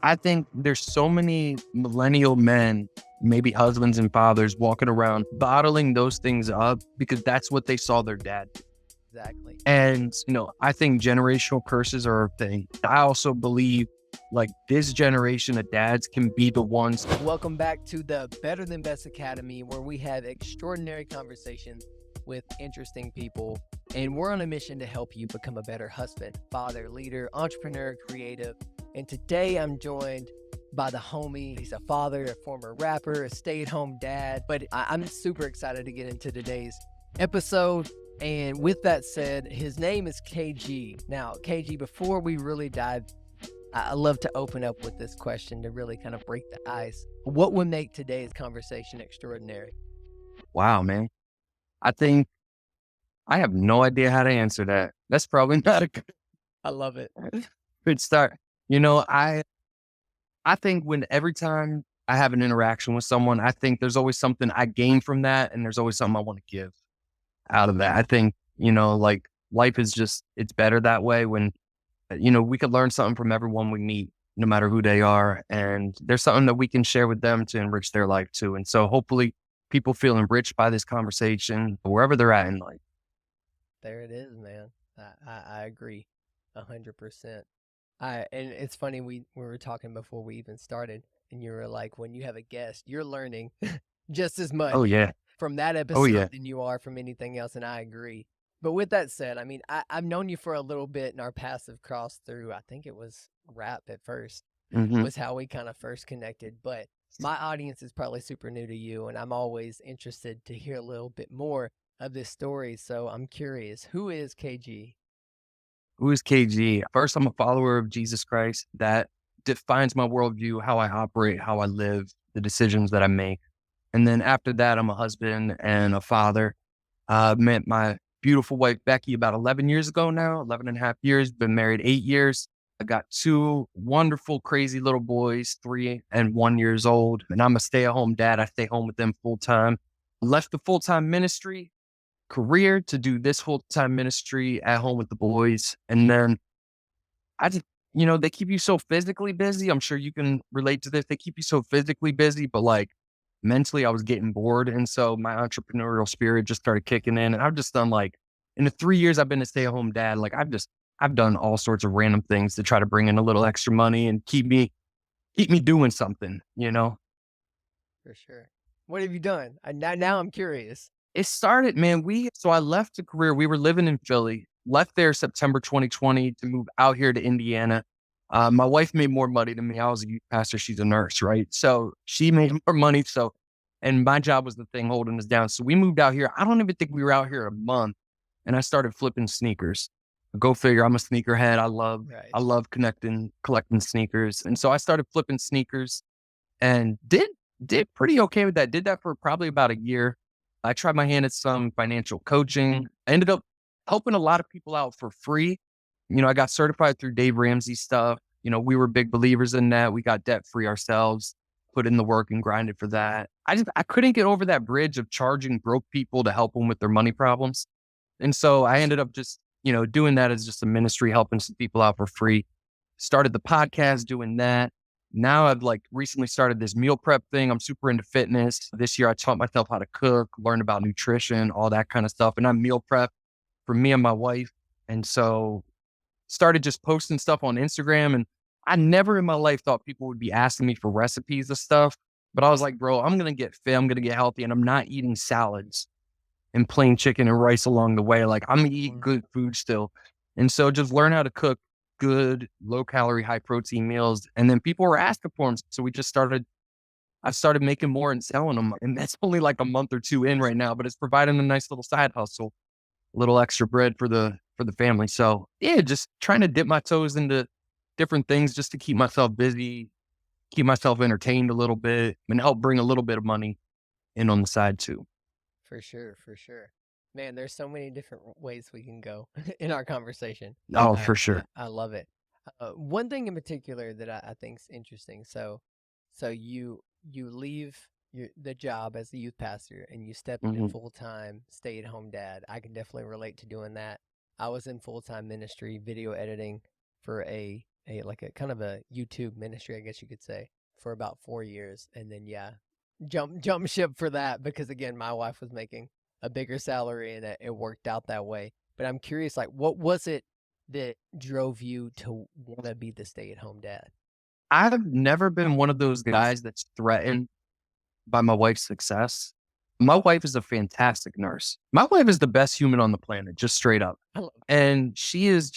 I think there's so many millennial men, maybe husbands and fathers, walking around bottling those things up because that's what they saw their dad do. Exactly. And, I think generational curses are a thing. I also believe like this generation of dads can be the ones. Welcome back to the Better Than Best Academy, where we have extraordinary conversations with interesting people. And we're on a mission to help you become a better husband, father, leader, entrepreneur, creative. And today I'm joined by the homie. He's a father, a former rapper, a stay-at-home dad. But I'm super excited to get into today's episode. And with that said, his name is KG. Now, KG, before we really dive, I love to open up with this question to really kind of break the ice. What would make today's conversation extraordinary? Wow, man. I think I have no idea how to answer that. That's probably not a I love it. good start. You know, I I think when every time I have an interaction with someone, I think there's always something I gain from that, and there's always something I want to give out of that. I think, like life is just, it's better that way when, we could learn something from everyone we meet, no matter who they are. And there's something that we can share with them to enrich their life too. And so hopefully people feel enriched by this conversation wherever they're at in life. There it is, man. I agree 100%. And it's funny, we were talking before we even started, and you were like, when you have a guest, you're learning just as Oh, much yeah. from that Oh, episode yeah. than you are from anything else, and I agree. But with that said, I mean, I've known you for a little bit, and our paths have crossed through. I think it was rap at first, Hmm. was how we kind of first connected. But my audience is probably super new to you, and I'm always interested to hear a little bit more of this story. So I'm curious, who is KG? Who is KG? First, I'm a follower of Jesus Christ. That defines my worldview, how I operate, how I live, the decisions that I make. And then after that, I'm a husband and a father. Met my beautiful wife, Becky, about 11 years ago now, 11 and a half years, been married 8 years. I got two wonderful, crazy little boys, 3 and 1 years old. And I'm a stay at home dad. I stay home with them full time. Left the full time ministry career to do this full time ministry at home with the boys. And then I just, they keep you so physically busy. I'm sure you can relate to this. They keep you so physically busy, but like mentally, I was getting bored. And so my entrepreneurial spirit just started kicking in. And I've just done like, in the 3 years I've been a stay at home dad, like I've done all sorts of random things to try to bring in a little extra money and keep me doing something. For sure. What have you done? Now I'm curious. It started, man. So I left a career. We were living in Philly, left there September 2020 to move out here to Indiana. My wife made more money than me. I was a youth pastor. She's a nurse, right? So she made more money. And my job was the thing holding us down. So we moved out here. I don't even think we were out here a month. And I started flipping sneakers. Go figure. I'm a sneakerhead. I love, Right. I love collecting sneakers. And so I started flipping sneakers and did pretty okay with that. Did that for probably about a year. I tried my hand at some financial coaching. I ended up helping a lot of people out for free. I got certified through Dave Ramsey stuff. We were big believers in that. We got debt free ourselves, put in the work and grinded for that. I couldn't get over that bridge of charging broke people to help them with their money problems. And so I ended up just, doing that as just a ministry, helping some people out for free. Started the podcast doing that. Now I've like recently started this meal prep thing. I'm super into fitness. This year I taught myself how to cook, learn about nutrition, all that kind of stuff. And I meal prep for me and my wife. And so started just posting stuff on Instagram. And I never in my life thought people would be asking me for recipes of stuff. But I was like, bro, I'm going to get fit. I'm going to get healthy. And I'm not eating salads and plain chicken and rice along the way. Like I'm gonna eat good food still. And so just learn how to cook good, low calorie, high protein meals. And then people were asking for them. So I started making more and selling them. And that's only like a month or two in right now, but it's providing a nice little side hustle, a little extra bread for the family. So yeah, just trying to dip my toes into different things just to keep myself busy, keep myself entertained a little bit and help bring a little bit of money in on the side too. For sure, for sure. Man, there's so many different ways we can go in our conversation. Oh, I for sure. I love it. One thing in particular that I think is interesting. So you leave the job as a youth pastor and you step into Hmm. full time stay at home dad. I can definitely relate to doing that. I was in full time ministry, video editing for a kind of a YouTube ministry, I guess you could say, for about 4 years, and then jump ship for that because again, my wife was making a bigger salary and it worked out that way. But I'm curious, like, what was it that drove you to want to be the stay-at-home dad? I've never been one of those guys that's threatened by my wife's success. My wife is a fantastic nurse. My wife is the best human on the planet, just straight up. I love And she's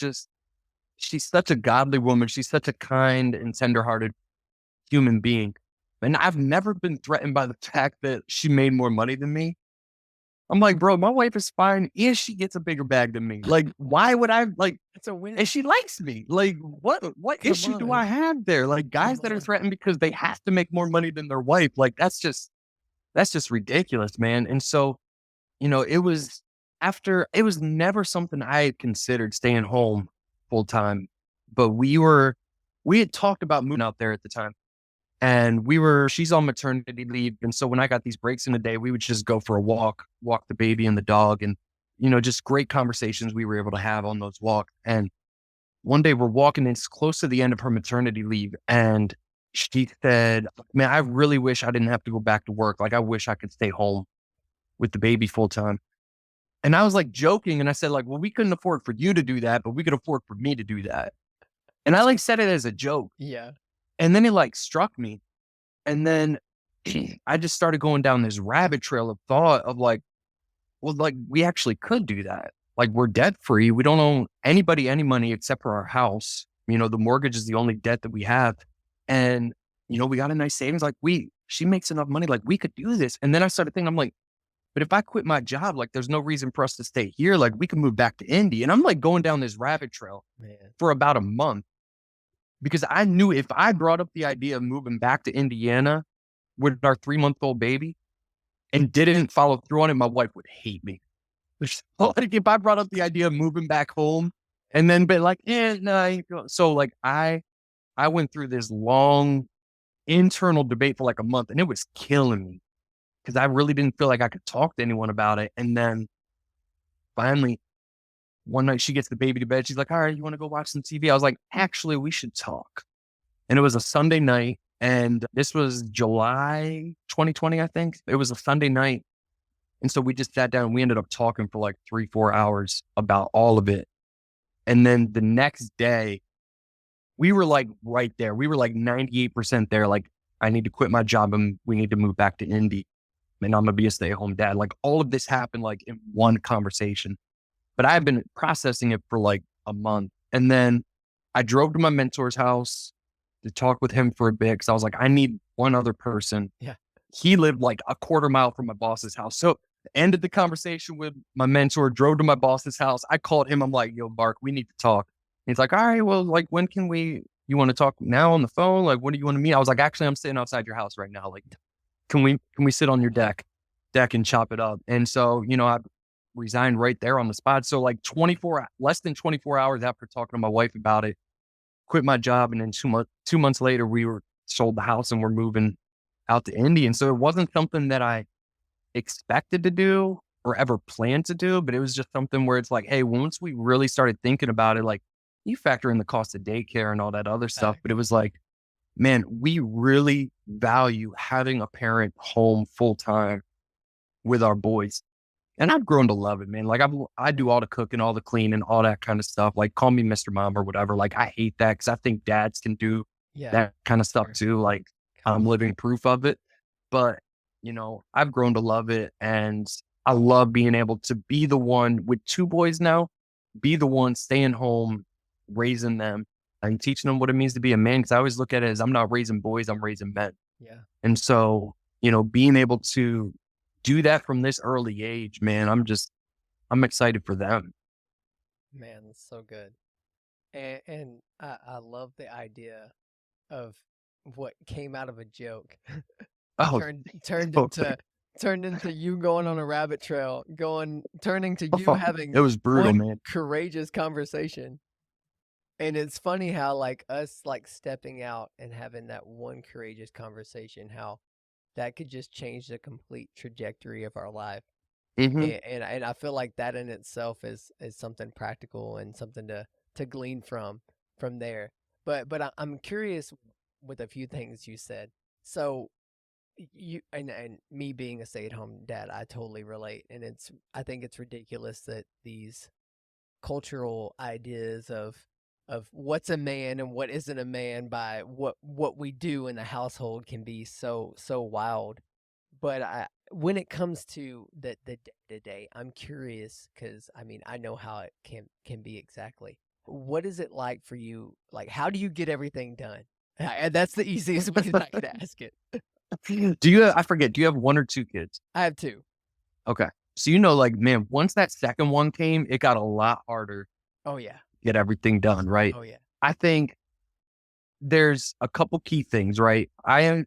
such a godly woman. She's such a kind and tenderhearted human being. And I've never been threatened by the fact that she made more money than me. I'm like, bro, my wife is fine and she gets a bigger bag than me. Like, why would I like, it's a win. and she likes me. Like, what Come issue do I on, have there? Like come guys that are on. threatened because they have to make more money than their wife, like that's just ridiculous, man. And so, it was never something I had considered staying home full time, but we had talked about moving out there at the time. And she's on maternity leave. And so when I got these breaks in the day, we would just go for a walk the baby and the dog. And, just great conversations we were able to have on those walks. And one day we're walking, and it's close to the end of her maternity leave. And she said, man, I really wish I didn't have to go back to work. Like, I wish I could stay home with the baby full time. And I was like joking. And I said, like, well, we couldn't afford for you to do that, but we could afford for me to do that. And I like said it as a joke. Yeah, And then it like struck me. And then I just started going down this rabbit trail of thought of like, well, like we actually could do that. Like we're debt free. We don't owe anybody any money except for our house. The mortgage is the only debt that we have. And, we got a nice savings. Like she makes enough money. Like we could do this. And then I started thinking, I'm like, but if I quit my job, like there's no reason for us to stay here. Like we can move back to Indy. And I'm like going down this rabbit trail man. for about a month because I knew if I brought up the idea of moving back to Indiana with our 3-month-old baby and didn't follow through on it, my wife would hate me. Like if I brought up the idea of moving back home and then be like, no, I ain't going. So like I went through this long internal debate for like a month and it was killing me because I really didn't feel like I could talk to anyone about it. And then finally one night she gets the baby to bed. She's like, all right, you want to go watch some TV? I was like, actually, we should talk. And it was a Sunday night. And this was July 2020, I think. It was a Sunday night. And so we just sat down and we ended up talking for like 3-4 hours about all of it. And then the next day, we were like right there. We were like 98% there. Like, I need to quit my job and we need to move back to Indy. And I'm going to be a stay at home dad. Like, all of this happened like in one conversation. But I had been processing it for like a month. And then I drove to my mentor's house to talk with him for a bit because I was like, I need one other person. Yeah. He lived like a quarter mile from my boss's house. So ended the conversation with my mentor, drove to my boss's house. I called him. I'm like, yo, Mark, we need to talk. He's like, all right, well, like, when can you want to talk now on the phone? Like, when do you want to meet? I was like, actually, I'm sitting outside your house right now. Like, can we sit on your deck and chop it up? And so, I resigned right there on the spot. So like less than 24 hours after talking to my wife about it, quit my job. And then 2 months later, we were sold the house and we're moving out to Indy. And so it wasn't something that I expected to do or ever planned to do, but it was just something where it's like, hey, once we really started thinking about it, like you factor in the cost of daycare and all that other stuff, but it was like, man, we really value having a parent home full time with our boys. And I've grown to love it, man. Like I do all the cooking, all the cleaning, all that kind of stuff. Like call me Mr. Mom or whatever. Like I hate that because I think dads can do Yeah, that kind of stuff sure. too. Like I'm living proof of it. But, I've grown to love it. And I love being able to be the one with 2 boys now, be the one staying home, raising them and teaching them what it means to be a man. Cause I always look at it as I'm not raising boys, I'm raising men. Yeah, And so, being able to do that from this early age, man, I'm excited for them. man, that's so good. And I love the idea of what came out of a joke Oh, turned turned totally. into turned into you going on a rabbit trail, turning to you having It was brutal, one man. courageous conversation. And it's funny how like us like stepping out and having that one courageous conversation, how that could just change the complete trajectory of our life. Hmm. And I feel like that in itself is something practical and something to glean from there. I'm curious with a few things you said. So you and me being a stay-at-home dad, I totally relate. And I think it's ridiculous that these cultural ideas of what's a man and what isn't a man by what we do in the household can be so wild. But when it comes to the day to day, I'm curious because I mean I know how it can be exactly. What is it like for you? Like, how do you get everything done? And that's the easiest way that I could ask it. I forget, do you have 1 or 2 kids? I have two. Okay. So, like, man, once that second one came, it got a lot harder to Oh yeah. get everything done, right? Oh yeah. I think there's a couple key things, right? I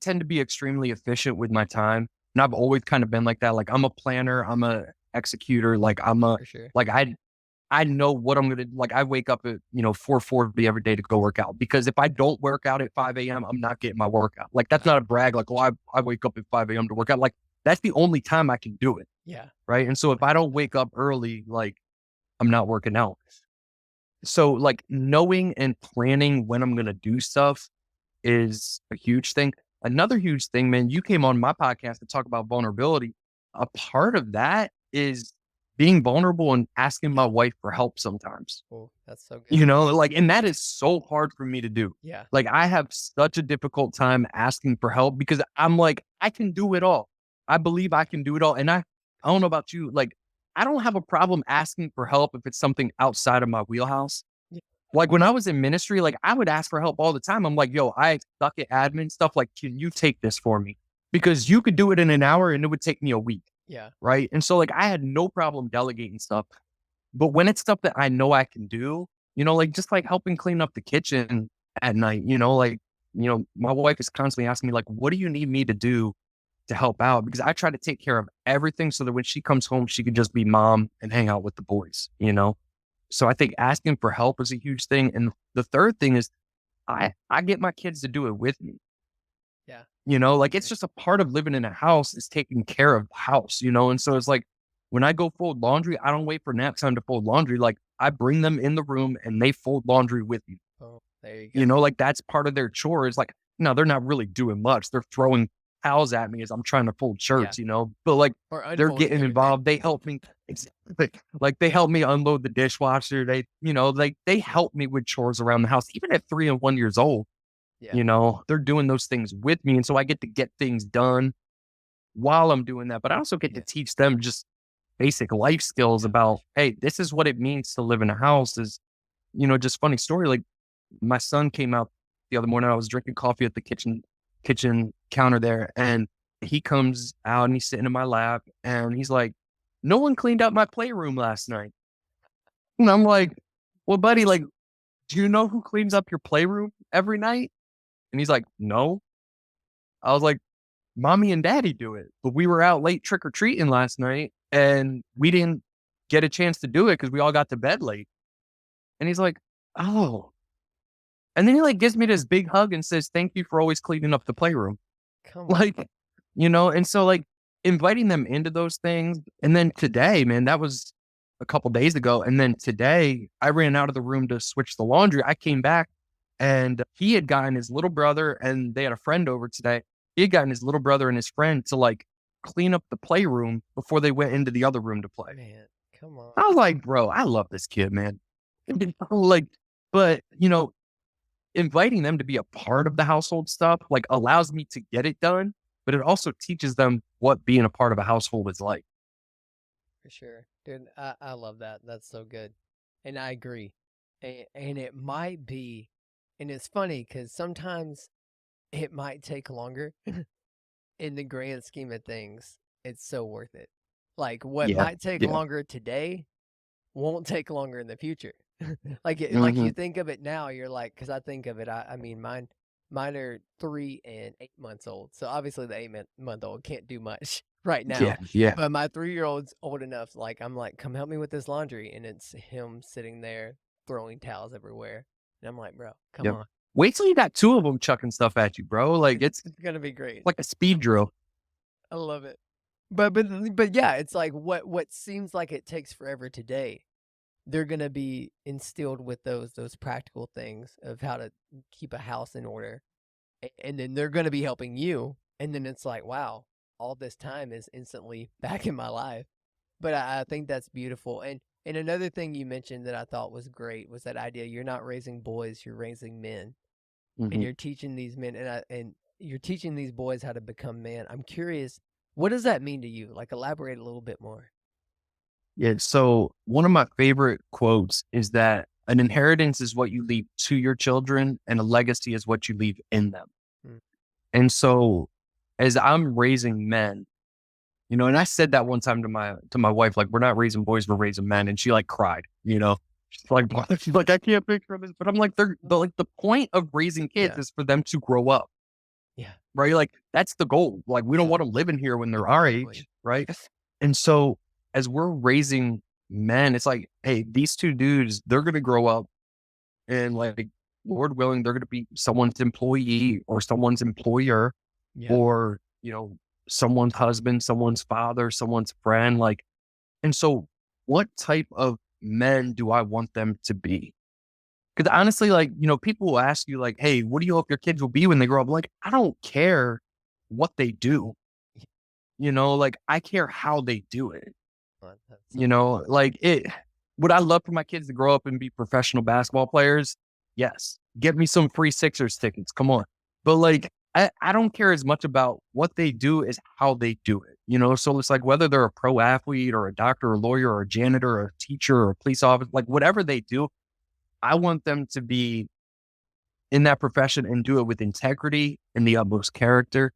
tend to be extremely efficient with my time, and I've always kind of been like that. Like, I'm a planner, I'm a executor, For sure. like I know what I'm gonna like. I wake up at 4:40 every day to go work out because if I don't work out at 5 a.m., I'm not getting my workout. Like that's not a brag. Like, oh, I wake up at 5 a.m. to work out. Like that's the only time I can do it, Yeah. right? And so if I don't wake up early, like I'm not working out. So like knowing and planning when I'm gonna do stuff is a huge thing. Another huge thing, man, you came on my podcast to talk about vulnerability. A part of that is being vulnerable and asking my wife for help sometimes. Oh, that's so good. Like, and that is so hard for me to do. Yeah. Like, I have such a difficult time asking for help because I'm like, I can do it all. I believe I can do it all. And I don't know about you. Like, I don't have a problem asking for help if it's something outside of my wheelhouse. Yeah. Like when I was in ministry, like I would ask for help all the time. I'm like, yo, I suck at admin stuff. Like, can you take this for me? Because you could do it in an hour and it would take me a week. Yeah. Right. And so like I had no problem delegating stuff. But when it's stuff that I know I can do, like just like helping clean up the kitchen at night, my wife is constantly asking me, like, what do you need me to do to help out? Because I try to take care of everything so that when she comes home, she can just be mom and hang out with the boys. So I think asking for help is a huge thing. And the third thing is I get my kids to do it with me. Yeah. Like it's just a part of living in a house is taking care of the house. And so it's like when I go fold laundry, I don't wait for nap time to fold laundry. Like I bring them in the room and they fold laundry with me. Oh, there you go. Like that's part of their chore is like, no, they're not really doing much. They're throwing towels at me as I'm trying to fold shirts, but like Or they're unfolding getting everything. involved. They help me. Exactly. Like they help me unload the dishwasher. They help me with chores around the house, even at 3 and 1 years old. Yeah. They're doing those things with me. And so I get to get things done while I'm doing that. But I also get to teach them just basic life skills about, hey, this is what it means to live in a house is, just funny story. Like my son came out the other morning. I was drinking coffee at the kitchen counter there. And he comes out and he's sitting in my lap and he's like, no one cleaned up my playroom last night. And I'm like, well, buddy, like, do you know who cleans up your playroom every night? And he's like, no. I was like, mommy and daddy do it. But we were out late trick or treating last night and we didn't get a chance to do it because we all got to bed late. And he's like, oh. And then he like gives me this big hug and says, thank you for always cleaning up the playroom. Come on. Like, and so like inviting them into those things. And then today, man, that was a couple days ago. And then today I ran out of the room to switch the laundry. I came back and he had gotten his little brother and they had a friend over today. He had gotten his little brother and his friend to like clean up the playroom before they went into the other room to play. Man, come on. I was like, bro, I love this kid, man. Like, but inviting them to be a part of the household stuff like allows me to get it done, but it also teaches them what being a part of a household is like. For sure. Dude, I love that. That's so good. And I agree. And it might be, and it's funny because sometimes it might take longer. In the grand scheme of things, it's so worth it. Like what Yeah. might take Yeah. longer today won't take longer in the future. Like like Mhm. you think of it now, you're like, because I think of it. I mean, mine are 3 and 8 months old, so obviously the 8-month old can't do much right now. Yeah. Yeah. But my 3-year-old's old enough. Like I'm like, come help me with this laundry, and it's him sitting there throwing towels everywhere, and I'm like, bro, come Yep. on, Wait till you got 2 of them chucking stuff at you, bro. Like it's it's gonna be great. like a speed drill. I love it. But yeah, it's like what seems like it takes forever today they're going to be instilled with those practical things of how to keep a house in order. And then they're going to be helping you. And then it's like, wow, all this time is instantly back in my life. But I think that's beautiful. And another thing you mentioned that I thought was great was that idea you're not raising boys, you're raising men. And Hmm. you're teaching these men and you're teaching these boys how to become men. I'm curious, what does that mean to you? Like elaborate a little bit more. Yeah. So one of my favorite quotes is that an inheritance is what you leave to your children, and a legacy is what you leave in them. Mm, And so, as I'm raising men, and I said that one time to my wife, like, we're not raising boys, we're raising men, and she like cried. She's like, what? She's like, I can't picture this, but I'm like, like the point of raising kids yeah. is for them to grow up, Yeah. right? Like that's the goal. Like we don't Yeah. want them living here when they're our Exactly. age, right? And so as we're raising men, it's like, hey, these two dudes, they're gonna grow up and like, Lord willing, they're gonna be someone's employee or someone's employer Yeah. or, someone's husband, someone's father, someone's friend. Like, and so what type of men do I want them to be? Because honestly, like, people will ask you, like, hey, what do you hope your kids will be when they grow up? Like, I don't care what they do, like, I care how they do it. That's so Like would I love for my kids to grow up and be professional basketball players? Yes. Get me some free Sixers tickets. Come on. But like, I don't care as much about what they do as how they do it, So it's like whether they're a pro athlete or a doctor or a lawyer or a janitor or a teacher or a police officer, like whatever they do, I want them to be in that profession and do it with integrity and the utmost character.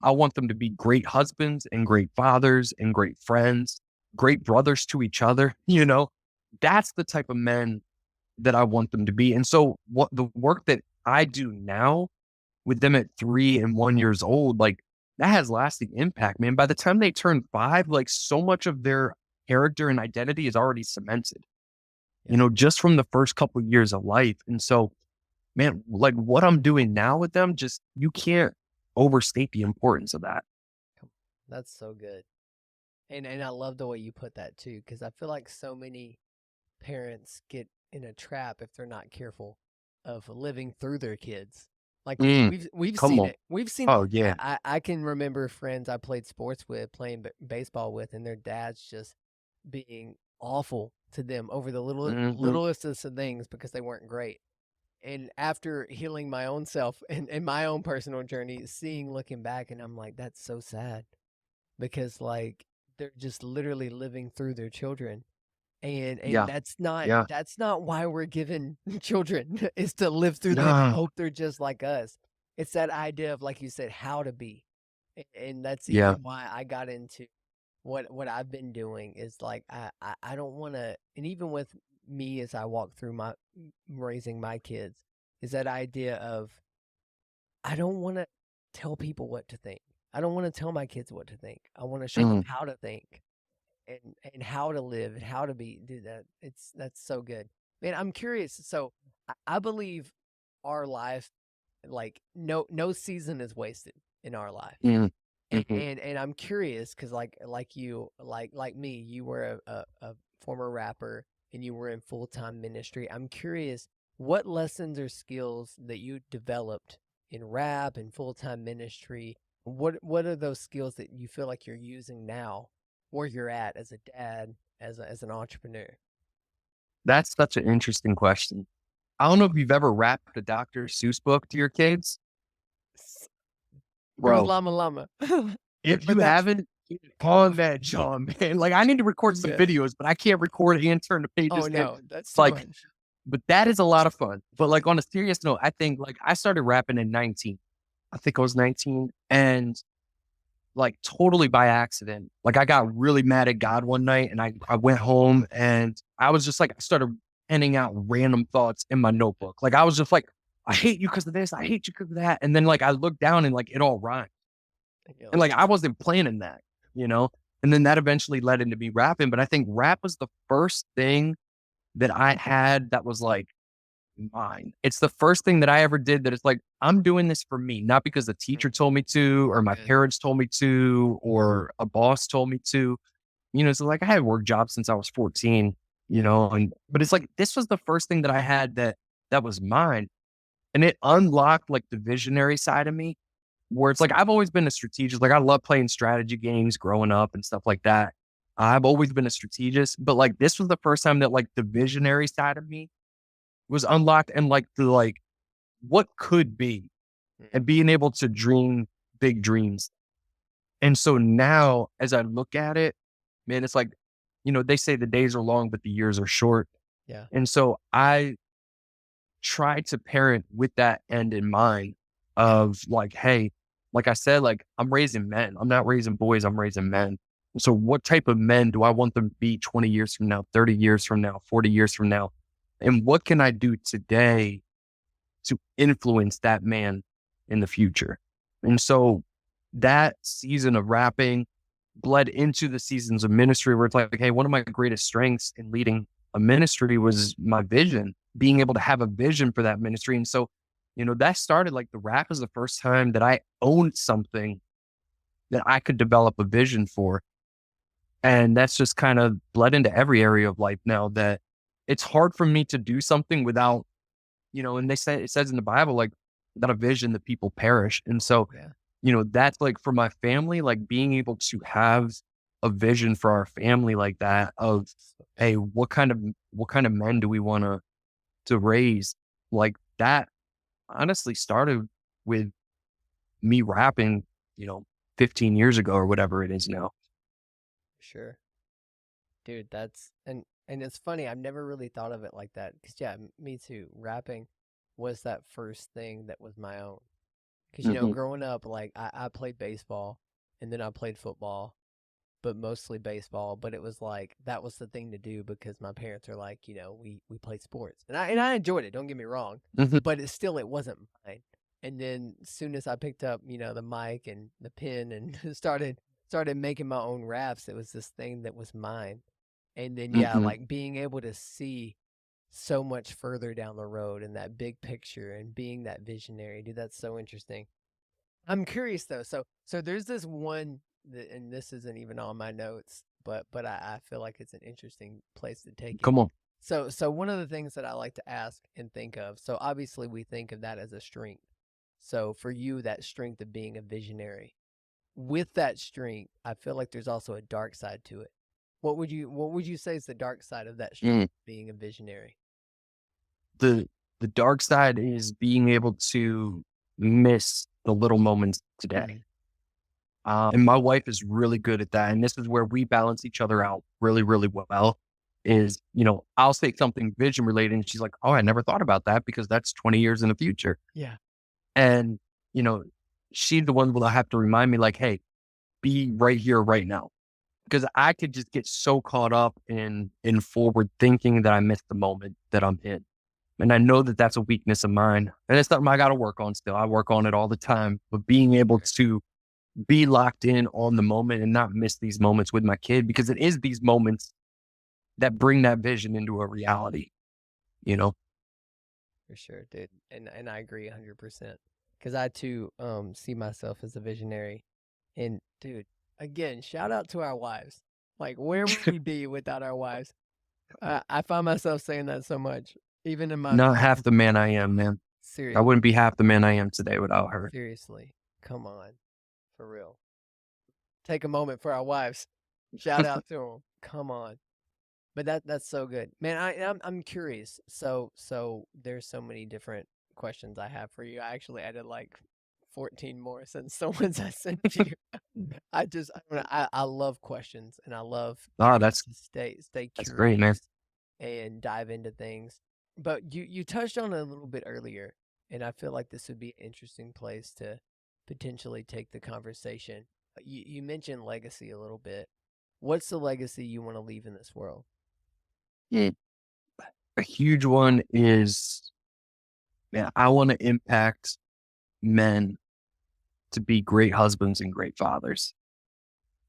I want them to be great husbands and great fathers and great friends, great brothers to each other. That's the type of men that I want them to be. And so what the work that I do now with them at 3 and 1 years old, like that has lasting impact, man. By the time they turn 5, like so much of their character and identity is already cemented, yeah. just from the first couple of years of life. And so, man, like what I'm doing now with them, just you can't overstate the importance of that. That's so good. And I love the way you put that too, because I feel like so many parents get in a trap if they're not careful of living through their kids. Like Mm, we've come seen on. it. We've seen. Oh yeah. I can remember friends I played sports with, playing baseball with, and their dads just being awful to them over the Hmm. littlest of things because they weren't great. And after healing my own self and my own personal journey, looking back, and I'm like, that's so sad because like they're just literally living through their children. And Yeah. Yeah. that's not why we're given children is to live through them and No. hope they're just like us. It's that idea of, like you said, how to be. And that's Yeah. even why I got into what I've been doing is like I don't want to, and even with me as I walk through my raising my kids, is that idea of I don't want to tell people what to think. I don't want to tell my kids what to think. I want to show them Mm, how to think and how to live and how to be do that. That's so good. Man, I'm curious. So I believe our life, like no season is wasted in our life. mm, mhm. And I'm curious because like you like me, you were a former rapper and you were in full-time ministry. I'm curious what lessons or skills that you developed in rap and full-time ministry. What are those skills that you feel like you're using now where you're at as a dad, as an entrepreneur? That's such an interesting question. I don't know if you've ever rapped a Dr. Seuss book to your kids, Bro bro. llama llama. If But you that's haven't, on that, John, man. Like I need to record some yeah. videos, but I can't record and turn the Oh pages in. no, that's too Like, much. but that is a lot of fun. But like on a serious note, I think like I started rapping at 19. I think I was 19 and like totally by accident. Like I got really mad at God one night and I went home and I was just like, I started penning out random thoughts in my notebook. Like I was just like, I hate you because of this. I hate you because of that. And then like I looked down and like it all rhymed. And you're And like, like I wasn't planning that, you know? And then that eventually led into me rapping. But I think rap was the first thing that I had that was like mine. It's the first thing that I ever did that it's like, I'm doing this for me, not because the teacher told me to, or my good. parents told me to, or a boss told me to. So like I had work jobs since I was 14. but it's like, this was the first thing that I had that was mine. And it unlocked like the visionary side of me where it's like, I've always been a strategist. Like I love playing strategy games growing up and stuff like that. I've always been a strategist, but like this was the first time that like the visionary side of me was unlocked and like the like what could be Mm. and being able to dream big dreams. And so now as I look at it, man, it's like, they say the days are long, but the years are short. Yeah. And so I try to parent with that end in mind of like, hey, like I said, like I'm raising men. I'm not raising boys, I'm raising men. So what type of men do I want them to be 20 years from now, 30 years from now, 40 years from now? And what can I do today to influence that man in the future? And so that season of rapping bled into the seasons of ministry where it's like, hey, one of my greatest strengths in leading a ministry was my vision, being able to have a vision for that ministry. And so, that started like the rap is the first time that I owned something that I could develop a vision for. And that's just kind of bled into every area of life now that it's hard for me to do something without, and they say, it says in the Bible, like, without a vision, the people perish. And so, Yeah. that's like for my family, like being able to have a vision for our family like that of, hey, what kind of men do we want to raise? Like that honestly started with me rapping, you know, 15 years ago or whatever it is now. Sure. Dude, and it's funny, I've never really thought of it like that. Cause yeah, me too. Rapping was that first thing that was my own. Cause Hmm. growing up, like I played baseball and then I played football, but mostly baseball. But it was like that was the thing to do because my parents are like, we played sports. And I enjoyed it, don't get me wrong. Hmm. But it wasn't mine. And then as soon as I picked up, the mic and the pen and started making my own raps, it was this thing that was mine. And then yeah, Hmm. like being able to see so much further down the road and that big picture and being that visionary, dude, that's so interesting. I'm curious though. So there's this one, and this isn't even on my notes, but I feel like it's an interesting place to take it. Come on. So one of the things that I like to ask and think of. So obviously we think of that as a strength. So for you, that strength of being a visionary. With that strength, I feel like there's also a dark side to it. What would you say is the dark side of that strength Mm. being a visionary? The dark side is being able to miss the little moments today. Mm, And my wife is really good at that. And this is where we balance each other out really, really well. Is, I'll say something vision related, and she's like, oh, I never thought about that because that's 20 years in the future. yeah. And, you know, she's the one will have to remind me, like, hey, be right here, right now. Because I could just get so caught up in forward thinking that I miss the moment that I'm in. And I know that that's a weakness of mine. And it's something I got to work on still. I work on it all the time. But being able Sure. to be locked in on the moment and not miss these moments with my kid, because it is these moments that bring that vision into a reality, you know? For sure, dude. And I agree 100%. Cuz I too see myself as a visionary. And dude, again, shout out to our wives. Like where would we be without our wives? I find myself saying that so much even in my Not half the man I am, man. I serious wouldn't be half the man I am today without her. seriously. Come on. For real. Take a moment for our wives. Shout out to them. Come on. But that's so good, man. I'm curious. So there's so many different questions I have for you. I actually added like 14 more since the ones I sent you. I don't know, I love questions and I love Oh, to stay that's great, man. curious and dive into things. But you touched on it a little bit earlier, and I feel like this would be an interesting place to potentially take the conversation. You mentioned legacy a little bit. What's the legacy you want to leave in this world? Yeah. A huge one is, man, I want to impact men to be great husbands and great fathers.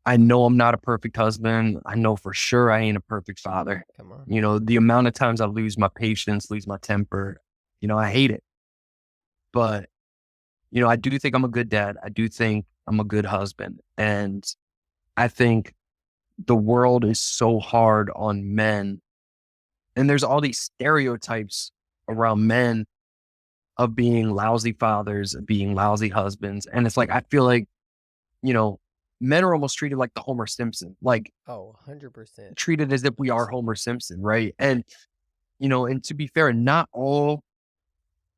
I know I'm not a perfect husband. I know for sure I ain't a perfect father. Come on. The amount of times I lose my patience, lose my temper, I hate it. But, I do think I'm a good dad. I do think I'm a good husband. And I think the world is so hard on men And there's all these stereotypes around men of being lousy fathers, of being lousy husbands. And it's like, I feel like, you know, men are almost treated like the Homer Simpson, like Oh, 100%. treated as if we are Homer Simpson, right? And, and to be fair, not all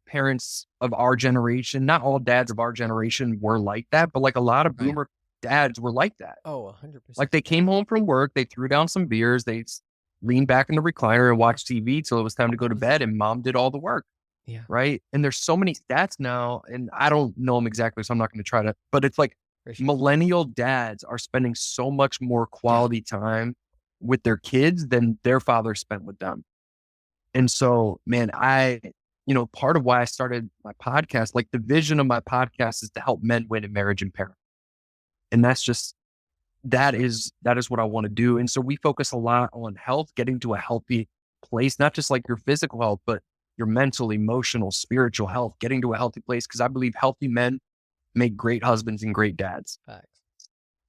parents of our generation, not all dads of our generation were like that, but like a lot of Right. boomer dads were like that. Oh, 100%. Like they came home from work, they threw down some beers, leaned back in the recliner and watched TV till it was time to go to bed, and mom did all the work. Yeah. Right. And there's so many stats now, and I don't know them exactly, so I'm not going to try to, but it's like For sure. millennial dads are spending so much more quality time with their kids than their father spent with them. And so, man, part of why I started my podcast, like the vision of my podcast is to help men win in marriage and parent. And that is what I want to do. And so we focus a lot on health, getting to a healthy place, not just like your physical health, but your mental, emotional, spiritual health, getting to a healthy place. Cause I believe healthy men make great husbands and great dads. Facts.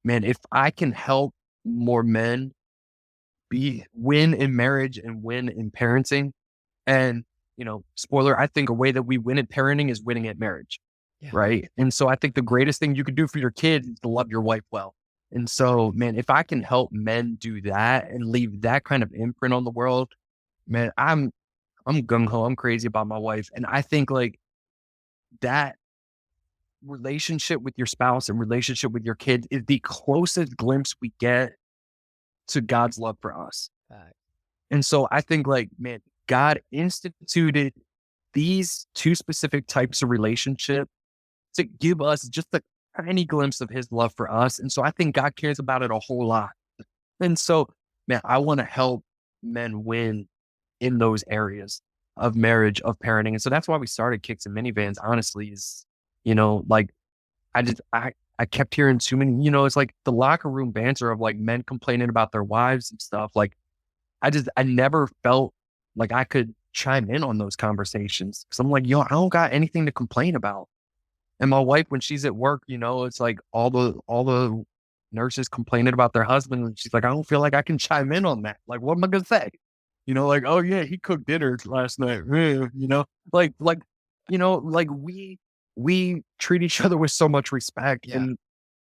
Man, if I can help more men win in marriage and win in parenting, and, spoiler, I think a way that we win at parenting is winning at marriage. Yeah. Right. And so I think the greatest thing you could do for your kids is to love your wife well. And so, man, if I can help men do that and leave that kind of imprint on the world, man, I'm gung ho. I'm crazy about my wife. And I think like that relationship with your spouse and relationship with your kids is the closest glimpse we get to God's love for us. Facts. And so I think like, man, God instituted these two specific types of relationship to give us just a tiny glimpse of his love for us. And so I think God cares about it a whole lot. And so, man, I want to help men win in those areas of marriage, of parenting. And so that's why we started Kicks and Minivans, honestly, is, like I kept hearing too many, it's like the locker room banter of like men complaining about their wives and stuff. Like I never felt like I could chime in on those conversations. Cause I'm like, I don't got anything to complain about. And my wife, when she's at work, it's like all the nurses complaining about their husband. And she's like, I don't feel like I can chime in on that. Like, what am I going to say? Like, oh yeah, he cooked dinner last night. Like we treat each other with so much respect. Yeah. And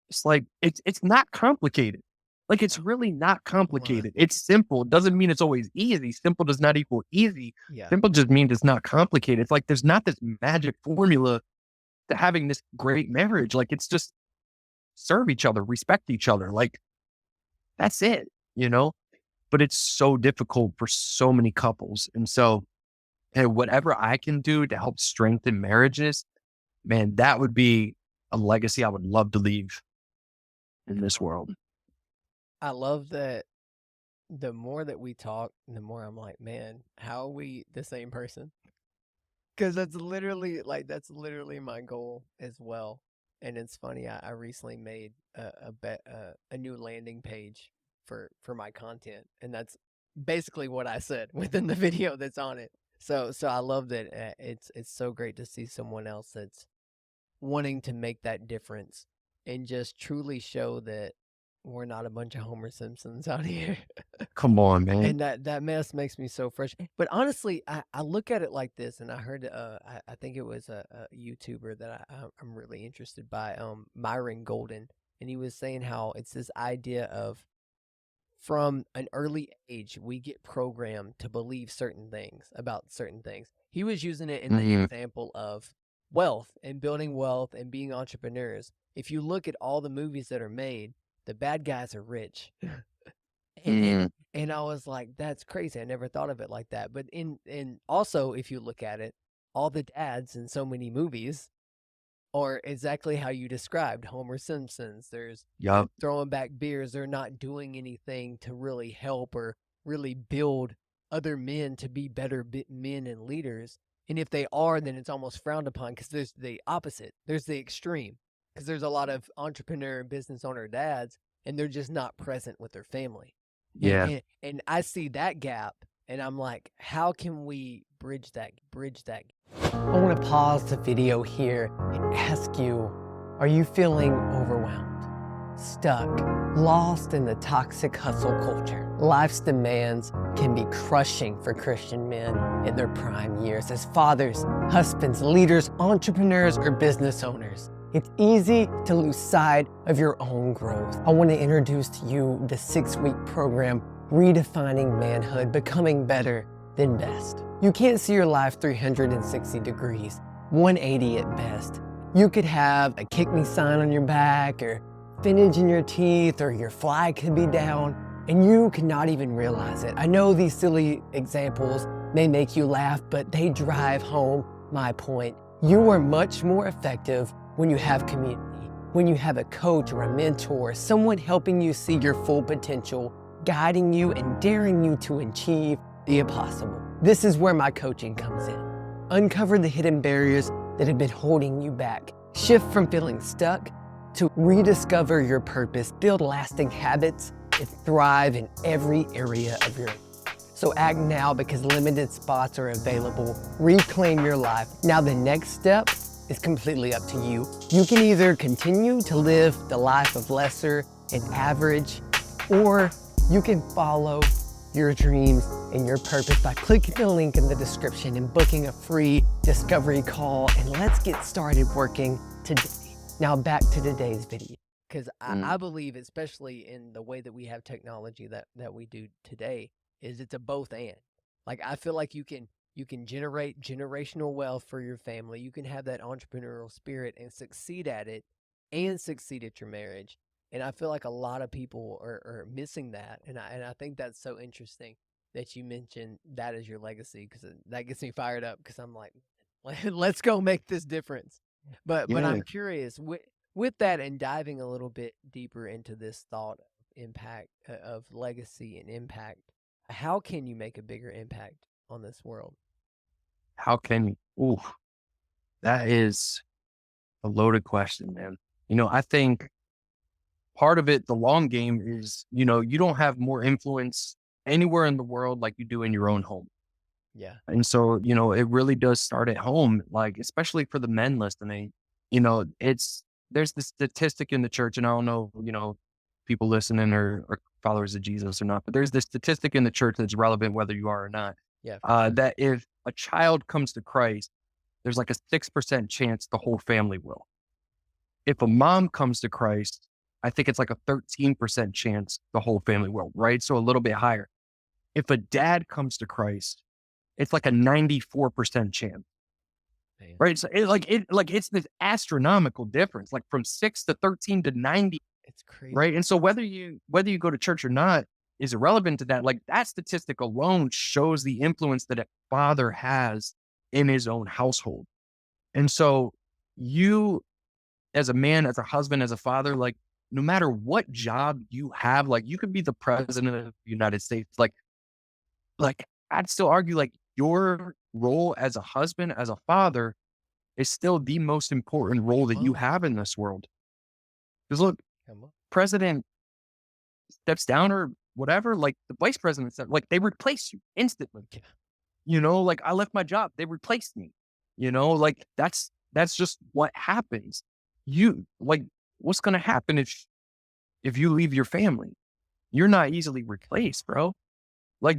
it's like, it's not complicated. Like, it's really not complicated. It's simple. It doesn't mean it's always easy. Simple does not equal easy. Yeah. Simple just means it's not complicated. It's like, there's not this magic formula to having this great marriage. Like, it's just serve each other, respect each other. Like, that's it, but it's so difficult for so many couples. And so, whatever I can do to help strengthen marriages, man, that would be a legacy I would love to leave in this world. I love that the more that we talk, the more I'm like, man, how are we the same person? Because that's literally my goal as well. And it's funny, I recently made a new landing page for my content, and that's basically what I said within the video that's on it. So I love that. It's so great to see someone else that's wanting to make that difference and just truly show that we're not a bunch of Homer Simpsons out here. Come on, man. And that mess makes me so fresh. But honestly, I look at it like this, and I heard I think it was a YouTuber that I'm really interested by, Myron Golden, and he was saying how it's this idea of from an early age we get programmed to believe certain things about certain things. He was using it in the example of wealth and building wealth and being entrepreneurs. If you look at all the movies that are made, the bad guys are rich. And I was like, that's crazy. I never thought of it like that. But and also, if you look at it, all the dads in so many movies are exactly how you described, Homer Simpsons. There's throwing back beers. They're not doing anything to really help or really build other men to be better men and leaders. And if they are, then it's almost frowned upon because there's the opposite. There's the extreme. Because there's a lot of entrepreneur and business owner dads, and they're just not present with their family. Yeah. And I see that gap, and I'm like, how can we bridge that? I want to pause the video here and ask you, are you feeling overwhelmed, stuck, lost in the toxic hustle culture, life's demands, can be crushing for Christian men in their prime years as fathers, husbands, leaders, entrepreneurs, or business owners. It's easy to lose sight of your own growth. I want to introduce to you the 6-week program, Redefining Manhood, Becoming Better Than Best. You can't see your life 360 degrees, 180 at best. You could have a kick me sign on your back, or spinach in your teeth, or your fly could be down, and you could not even realize it. I know these silly examples may make you laugh, but they drive home my point. You are much more effective when you have community, when you have a coach or a mentor, someone helping you see your full potential, guiding you and daring you to achieve the impossible. This is where my coaching comes in. Uncover the hidden barriers that have been holding you back. Shift from feeling stuck to rediscover your purpose, build lasting habits, and thrive in every area of your life. So act now, because limited spots are available. Reclaim your life. Now the next step is completely up to you. You can either continue to live the life of lesser and average, or you can follow your dreams and your purpose by clicking the link in the description and booking a free discovery call, and let's get started working today. Now back to today's video. Because I believe, especially in the way that we have technology that we do today, is it's a both and. Like, I feel like you can generate generational wealth for your family. You can have that entrepreneurial spirit and succeed at it, and succeed at your marriage. And I feel like a lot of people are missing that. And I think that's so interesting that you mentioned that as your legacy, because that gets me fired up, because I'm like, let's go make this difference. But Yeah. I'm curious, with that, and diving a little bit deeper into this thought of impact, of legacy and impact, how can you make a bigger impact on this world? How can you? Ooh, that is a loaded question, man. I think part of it, the long game is, you don't have more influence anywhere in the world like you do in your own home. Yeah. And so, it really does start at home, like, especially for the men listening, there's this statistic in the church, and I don't know, people listening are followers of Jesus or not, but there's this statistic in the church that's relevant whether you are or not. Yeah. That if a child comes to Christ, there's like a 6% chance the whole family will. If a mom comes to Christ, I think it's like a 13% chance the whole family will, right? So a little bit higher. If a dad comes to Christ, it's like a 94% chance, Man. right? So it's this astronomical difference, like from 6 to 13 to 90, It's crazy. right? And so whether you go to church or not is irrelevant to that. Like, that statistic alone shows the influence that a father has in his own household. And so you, as a man, as a husband, as a father, like, no matter what job you have, like, you could be the president of the United States. Like I'd still argue, like, your role as a husband, as a father, is still the most important role that you have in this world. Because look, Come on. president steps down or whatever, like the vice president said, like, they replace you instantly. Like, I left my job, they replaced me. Like, that's just what happens. Like, what's gonna happen if you leave your family? You're not easily replaced, bro. Like,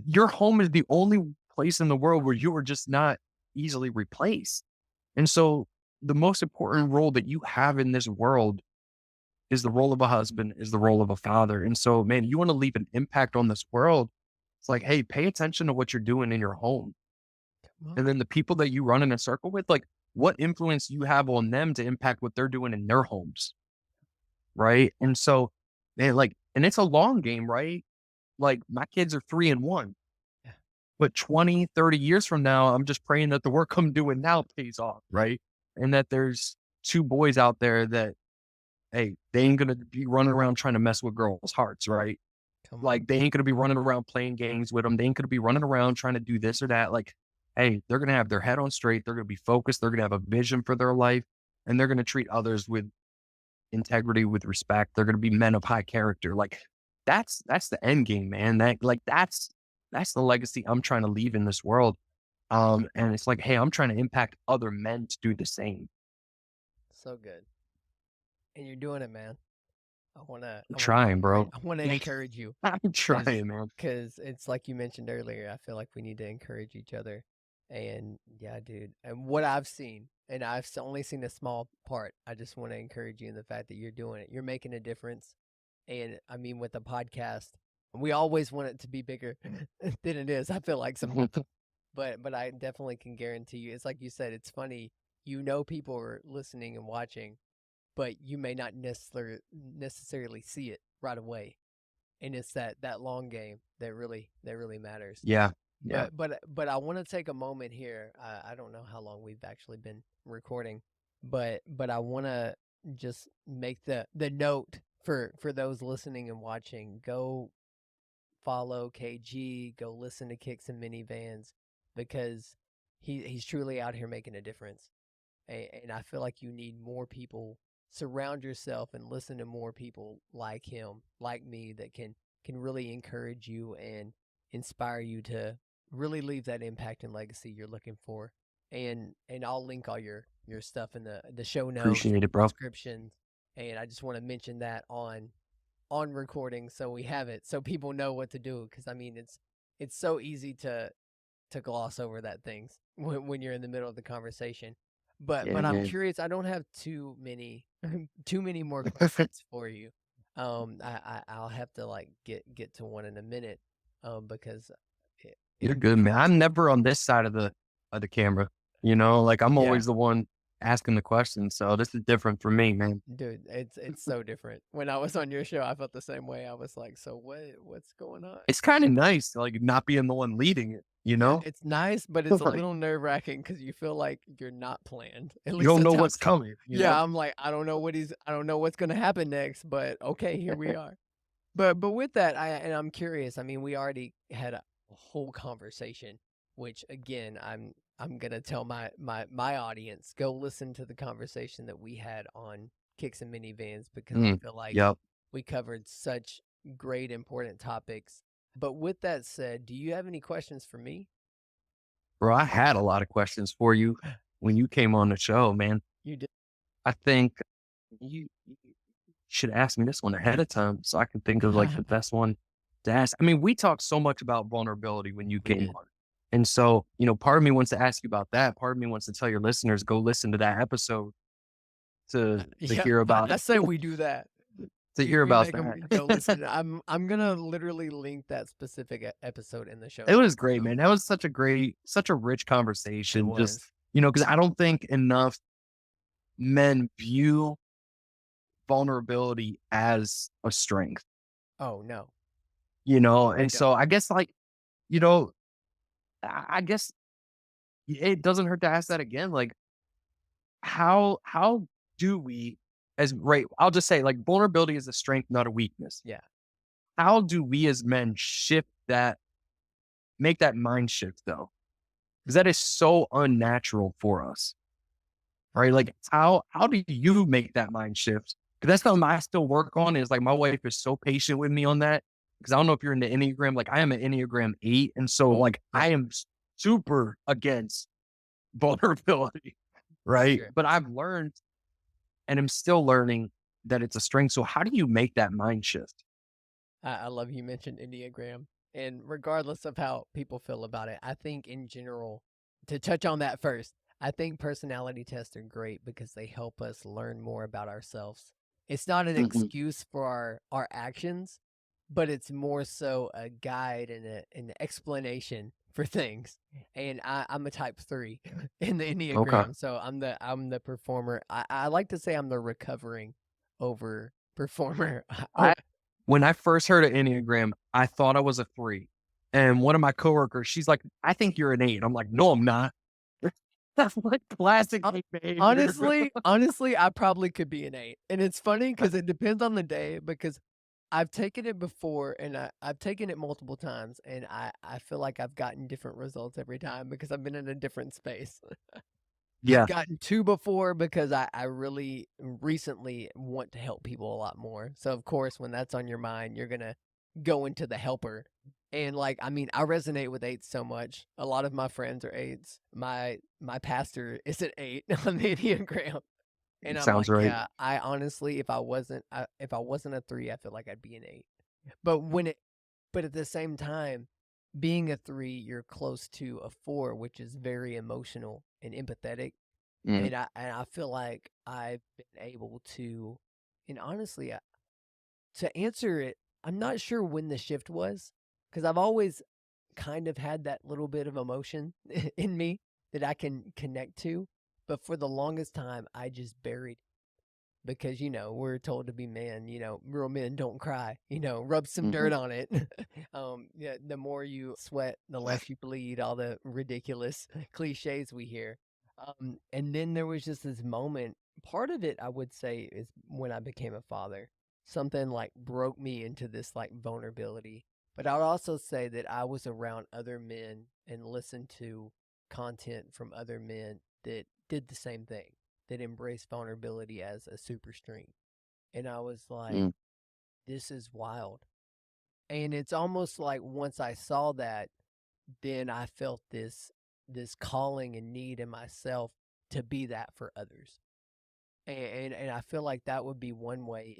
your home is the only place in the world where you are just not easily replaced. And so the most important role that you have in this world is the role of a husband, is the role of a father. And so, man, you want to leave an impact on this world. It's like, hey, pay attention to what you're doing in your home. Come on. And then the people that you run in a circle with, like, what influence you have on them to impact what they're doing in their homes. Right. And so, man, like, and it's a long game, right? Like, my kids are 3 and 1, Yeah. but 20, 30 years from now, I'm just praying that the work I'm doing now pays off. Right. And that there's 2 boys out there that, hey, they ain't going to be running around trying to mess with girls' hearts. Right. Come on. Like, they ain't going to be running around playing games with them. They ain't going to be running around trying to do this or that. Like, hey, they're going to have their head on straight. They're going to be focused. They're going to have a vision for their life, and they're going to treat others with integrity, with respect. They're going to be men of high character. Like, that's the end game, man. That's the legacy I'm trying to leave in this world. And it's like, hey, I'm trying to impact other men to do the same. So good. And you're doing it, man. I'm I wanna trying, bro. I wanna encourage you I'm because trying, man. it's like you mentioned earlier, I feel like we need to encourage each other. And yeah, dude, and what I've seen, and only seen a small part, I just want to encourage you in the fact that you're doing it. You're making a difference. And I mean, with the podcast, we always want it to be bigger than it is. I feel like sometimes, but I definitely can guarantee you. It's like you said. It's funny. You know, people are listening and watching, but you may not necessarily see it right away. And it's that long game that really matters. Yeah, yeah. But I want to take a moment here. I don't know how long we've actually been recording, but I want to just make the note for those listening and watching. Go follow KG. Go listen to Kicks and Minivans because he's truly out here making a difference. And I feel like you need more people. Surround yourself and listen to more people like him, like me, that can really encourage you and inspire you to really leave that impact and legacy you're looking for. And I'll link all your stuff in the show notes, Appreciate it, bro. descriptions, and I just want to mention that on recording so we have it so people know what to do because I mean it's so easy to gloss over that things when you're in the middle of the conversation. Yeah, But I'm man. curious. I don't have too many too many more questions for you. I'll have to like get to one in a minute. Because You're it good, man. I'm never on this side of the camera. You know, like I'm yeah, always the one asking the questions. So this is different for me, man. dude, it's so different. When I was on your show, I felt the same way. I was like, so what's going on? It's kind of nice, to, like not being the one leading it. You Yeah, know, it's nice, but it's a like little nerve-wracking because you feel like you're not planned. At you least don't know that's how I what's feel. coming. You know. Yeah, I'm like, I don't know what's gonna happen next, but okay, here we are. But with that, I'm curious. I mean, we already had a whole conversation, which again, I'm gonna tell my audience, go listen to the conversation that we had on Kicks and Minivans because I Mm, feel like yep, we covered such great important topics. But with that said, do you have any questions for me? bro. I had a lot of questions for you when you came on the show, man. You did. I think you should ask me this one ahead of time so I can think of like the best one to ask. I mean, we talked so much about vulnerability when you We came did. on. And so, part of me wants to ask you about that. Part of me wants to tell your listeners, go listen to that episode to Yeah, hear about I say we do that. to We hear we about make them go that. listen. I'm gonna literally link that specific episode in the show It was notes. great, So man. That was such a rich it conversation. Just, was. because I don't think enough men view vulnerability as a strength, Oh no, they and don't. so I guess like, you know, I guess it doesn't hurt to ask that again. Like, how do we as right? I'll just say like vulnerability is a strength, not a weakness. Yeah. How do we as men shift that, make that mind shift though? Because that is so unnatural for us, right? Like how do you make that mind shift? Because that's something I still work on. Is like my wife is so patient with me on that. Because I don't know if you're into Enneagram. Like I am an Enneagram 8, and so like Yeah. I am super against vulnerability, For right? sure. But I've learned and I'm still learning that it's a strength. So how do you make that mind shift? I love you mentioned Enneagram, and regardless of how people feel about it, I think in general, to touch on that first, I think personality tests are great because they help us learn more about ourselves. It's not an Mhm. excuse for our actions, but it's more so a guide and an explanation for things. And I'm a type 3 in the Okay. Enneagram, so I'm the performer. I like to say I'm the recovering over performer. I When I first heard of Enneagram, I thought I was a 3. And one of my coworkers, she's like, "I think you're an 8." I'm like, "No, I'm not." That's like classic Hon 8 behavior. honestly, I probably could be an 8, and it's funny because it depends on the day because I've taken it before and I've taken it multiple times, and I feel like I've gotten different results every time because I've been in a different space. I've Yeah. gotten 2 before because I really recently want to help people a lot more. So, of course, when that's on your mind, you're gonna go into the helper. And, like, I mean, I resonate with 8s so much. A lot of my friends are 8s. My pastor is an 8 on the Enneagram. And I'm Sounds like, right. yeah, I honestly, if I wasn't a 3, I feel like I'd be an 8. But when it but at the same time, being a 3, you're close to a 4, which is very emotional and empathetic. Mm, And I feel like I've been able to, and honestly, to answer it, I'm not sure when the shift was, because I've always kind of had that little bit of emotion in me that I can connect to. But for the longest time, I just buried because we're told to be men. Real men don't cry. Rub some mhm, dirt on it. Yeah, the more you sweat, the less you bleed. All the ridiculous cliches we hear. And then there was just this moment. Part of it, I would say, is when I became a father. Something like broke me into this like vulnerability. But I would also say that I was around other men and listened to content from other men that did the same thing, that embraced vulnerability as a super strength. And I was like, mm, this is wild. And it's almost like once I saw that, then I felt this calling and need in myself to be that for others. And I feel like that would be one way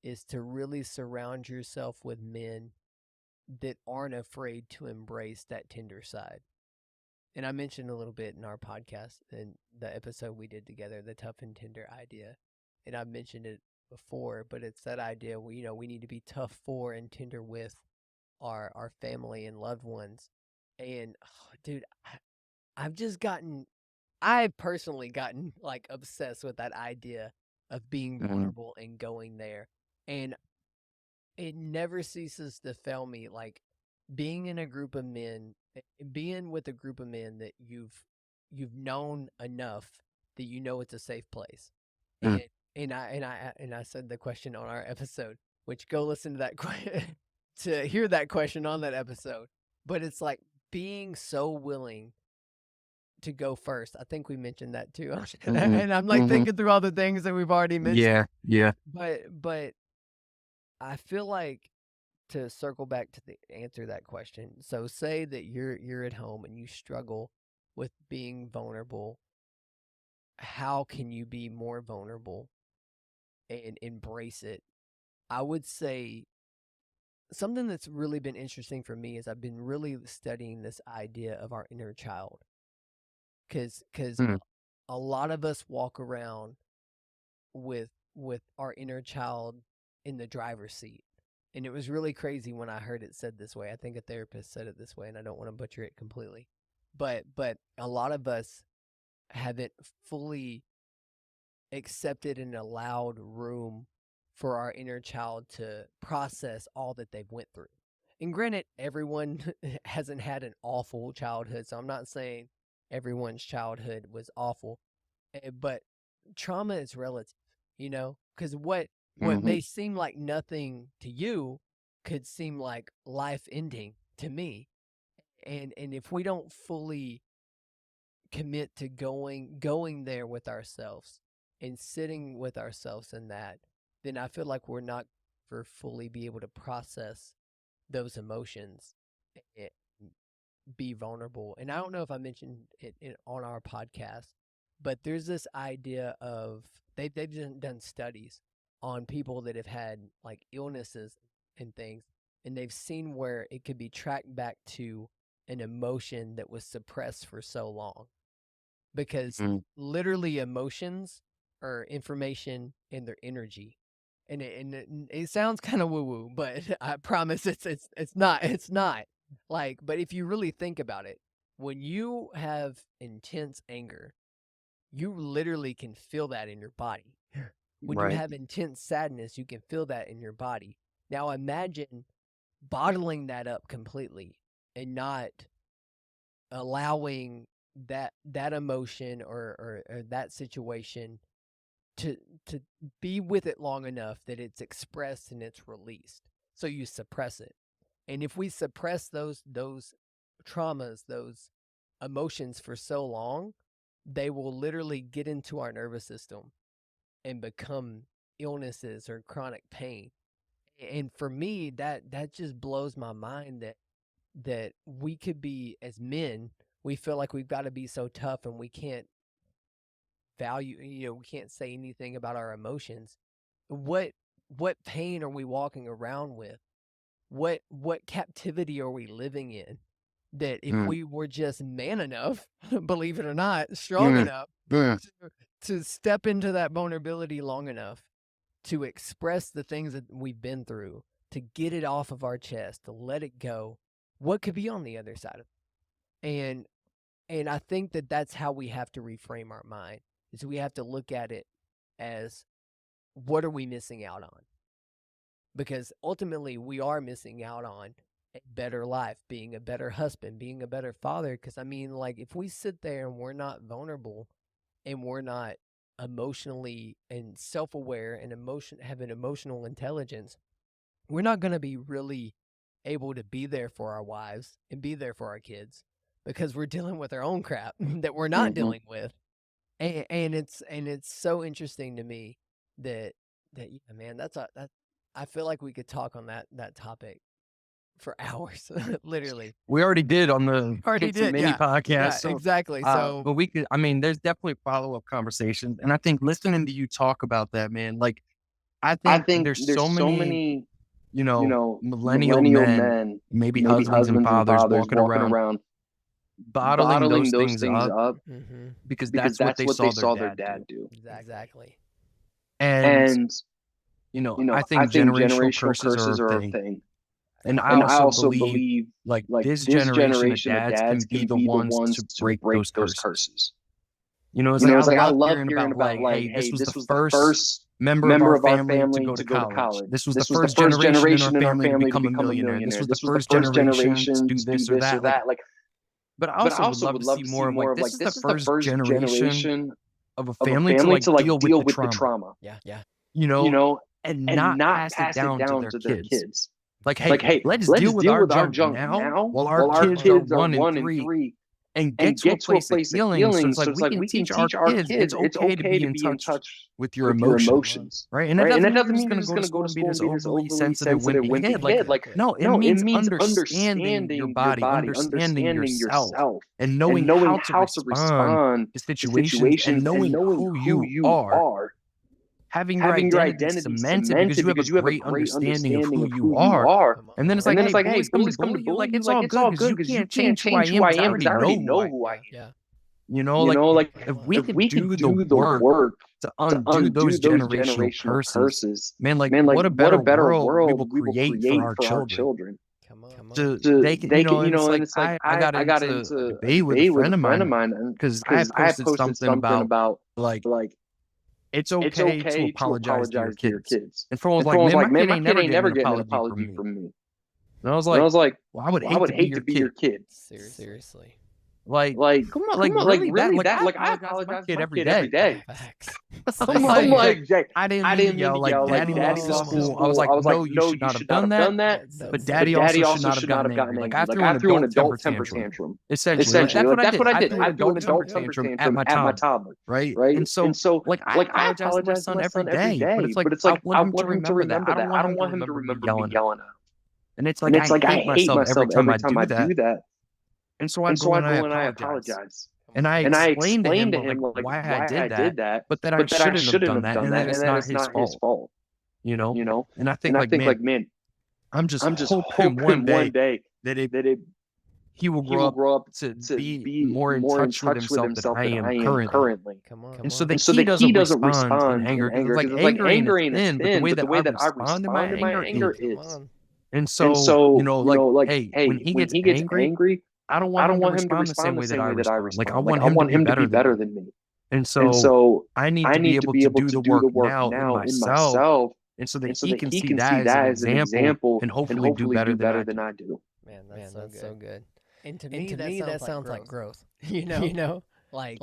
is to really surround yourself with men that aren't afraid to embrace that tender side. And I mentioned a little bit in our podcast in the episode we did together, the tough and tender idea. And I've mentioned it before, but it's that idea we need to be tough for and tender with our family and loved ones. And dude, I've just gotten I've personally gotten like obsessed with that idea of being mhm, vulnerable and going there. And it never ceases to fail me, like being in a group of men, being with a group of men that you've known enough that it's a safe place. mm, And I said the question on our episode, which go listen to that to hear that question on that episode. But it's like being so willing to go first. I think we mentioned that too. mhm, And I'm like mhm. thinking through all the things that we've already mentioned. Yeah, yeah. But I feel like, to circle back to the answer that question. So say that you're at home and you struggle with being vulnerable. How can you be more vulnerable and embrace it? I would say something that's really been interesting for me is I've been really studying this idea of our inner child, cuz Mm, a lot of us walk around with our inner child in the driver's seat. And it was really crazy when I heard it said this way. I think a therapist said it this way, and I don't want to butcher it completely. But a lot of us haven't fully accepted and allowed room for our inner child to process all that they've went through. And granted, everyone hasn't had an awful childhood, so I'm not saying everyone's childhood was awful, but trauma is relative, because what mhm, may seem like nothing to you could seem like life ending to me. And if we don't fully commit to going there with ourselves and sitting with ourselves in that, then I feel like we're not for fully be able to process those emotions and be vulnerable. And I don't know if I mentioned it on our podcast, but there's this idea of they've done studies on people that have had like illnesses and things, and they've seen where it could be tracked back to an emotion that was suppressed for so long, because mm, literally emotions are information and their energy. And it sounds kind of woo woo, but I promise it's not like. But if you really think about it, when you have intense anger, you literally can feel that in your body. When you right. have intense sadness, you can feel that in your body. Now imagine bottling that up completely and not allowing that emotion or that situation to to be with it long enough that it's expressed and it's released. So you suppress it. And if we suppress those traumas, those emotions for so long, they will literally get into our nervous system and become illnesses or chronic pain. And for me, that just blows my mind that we could be, as men, we feel like we've got to be so tough and we can't value, we can't say anything about our emotions. What pain are we walking around with? What captivity are we living in? That if we were just man enough, believe it or not, strong enough to step into that vulnerability long enough to express the things that we've been through, to get it off of our chest, to let it go, what could be on the other side of it? And I think that that's how we have to reframe our mind, is we have to look at it as, what are we missing out on? Because ultimately we are missing out on a better life, being a better husband, being a better father. Because, I mean, like, if we sit there and we're not vulnerable and we're not emotionally and self-aware and having emotional intelligence, we're not going to be really able to be there for our wives and be there for our kids, because we're dealing with our own crap that we're not dealing with. And it's so interesting to me that yeah, man, I feel like we could talk on that topic for hours, literally. We already did on the mini podcast. Yeah, so, exactly. So, but we could, I mean, there's definitely follow-up conversations. And I think listening to you talk about that, man, like, I think there's so many, millennial men, maybe husbands and fathers walking around bottling those things up because that's what they saw their dad do. Exactly. And, I think generational curses are a thing. And I also believe, like, this generation of dads can be the ones to break those curses. It's like, I love hearing about, like, hey, this was the first member of our family to go to college. This was the first generation in our family to become a millionaire. This was the first generation to do this or that. Like, but I also would love to see more of, like, this is the first generation of a family to, like, deal with the trauma. Yeah. And not pass it down to their kids. Like, hey, let's deal with our junk now while our kids are 1 and 3 and get to a place of healing. So it's like, we can teach our kids it's okay to be in touch with your emotions, right? And that doesn't mean you're just going to go to school and be this overly sensitive, wimpy kid. Like, no, it means understanding your body, understanding yourself, and knowing how to respond to situations, and knowing who you are. Having your identity cemented because you have a great understanding of who you are. And then it's like, hey, bullies come to bully you. Like, it's all good because you can't change who I am because I already know who I am. Yeah. If we could do the work to undo those generational curses, man, like, what a better world we will create for our children. Come on. So they can, and it's like, I got into a debate with a friend of mine because I had posted something about, like, it's okay to apologize to your kids. And Fern was like, man, my kid ain't never getting an apology from me. And I was like, well, I would hate to be your kid. Seriously. Like, come on, really that? Like, I apologize to my kid every day. I'm like, I didn't mean to yell. Like, daddy lost his school. I was like, no, you should not have done that. But daddy also should not have gotten angry. Like, I threw an adult temper tantrum. Essentially, that's what I did. I threw an adult temper tantrum at my toddler. Right? And so, like, I apologize to my son every day. But it's like, I want him to remember that. I don't want him to remember me yelling at him. And it's like, I hate myself every time I do that. And so I go and I apologize. And I explained to him, like, why I did that, but that I shouldn't have done that, and that it's not his fault. And I think, like, man, I'm just hoping one day that he will grow up to be more in touch with himself than I am currently. Come on. And so that he doesn't respond in anger. Like, anger ain't a sin, but the way that I respond to my anger is. And so, like, hey, when he gets angry, I don't want him to respond the same way that I respond. Like, I want him to be better than me. And so I need to be able to do the work now in myself, and so that he can see that as an example and hopefully do better than I do. Man, that's so good. And to me, that sounds like growth. Like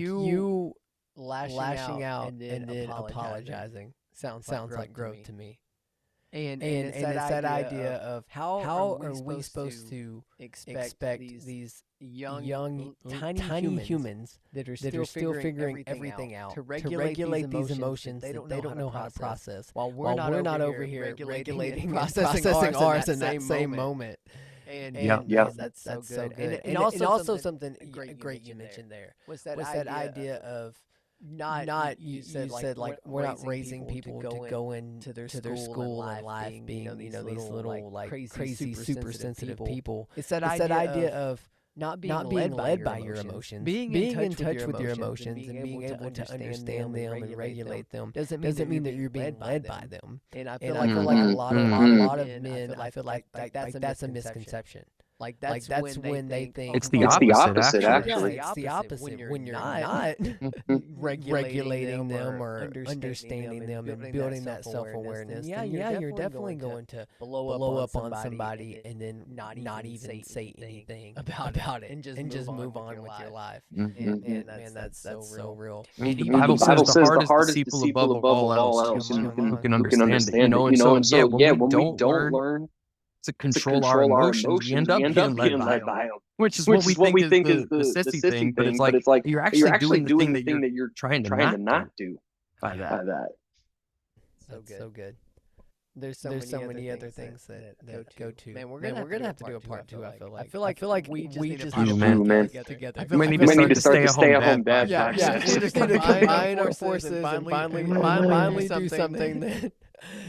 you lashing out and then apologizing sounds like growth to me. And it's that idea of how are we supposed to expect these young tiny humans that are still figuring everything out to regulate these emotions that they don't know how to process while we're not over here regulating processing ours in that same moment. Yeah. That's so good. And also something great you mentioned there was that idea of not you said like we're not raising people to go into their school and life being these little like crazy super sensitive people. It's that idea of not being led by your emotions, being in touch with your emotions and being able to understand them and regulate them doesn't mean that you're being led by them. And I feel like a lot of men, I feel like that's a misconception. Like that's when they think It's the It's the opposite, opposite, actually. it's the opposite when you're not regulating them or understanding them and building that self-awareness. Then you're definitely going to blow up on somebody and then not even say anything about it and just move on with your life. And that's so real. I mean, the I mean, Bible the Bible says the says the hardest hardest disciple above all else who who can can understand it, understand it. And so, And so, when we when we don't learn to to control our control our emotions, we emotions, end up we end being up led getting by led them, by them, which is what which we is what think we is think is the the sissy sissy thing, but thing. it's But like it's like you're you're actually actually doing the thing doing the that thing you're that you're trying to trying to not not do do by that. by that. That's so good. There's so many other things that go to. Man, we're gonna have to do a part two. I feel like we just need to man. get together. I feel like We we need to start start the the stay-at-home dad dad Yeah, podcast. we just need to combine our forces and finally do something that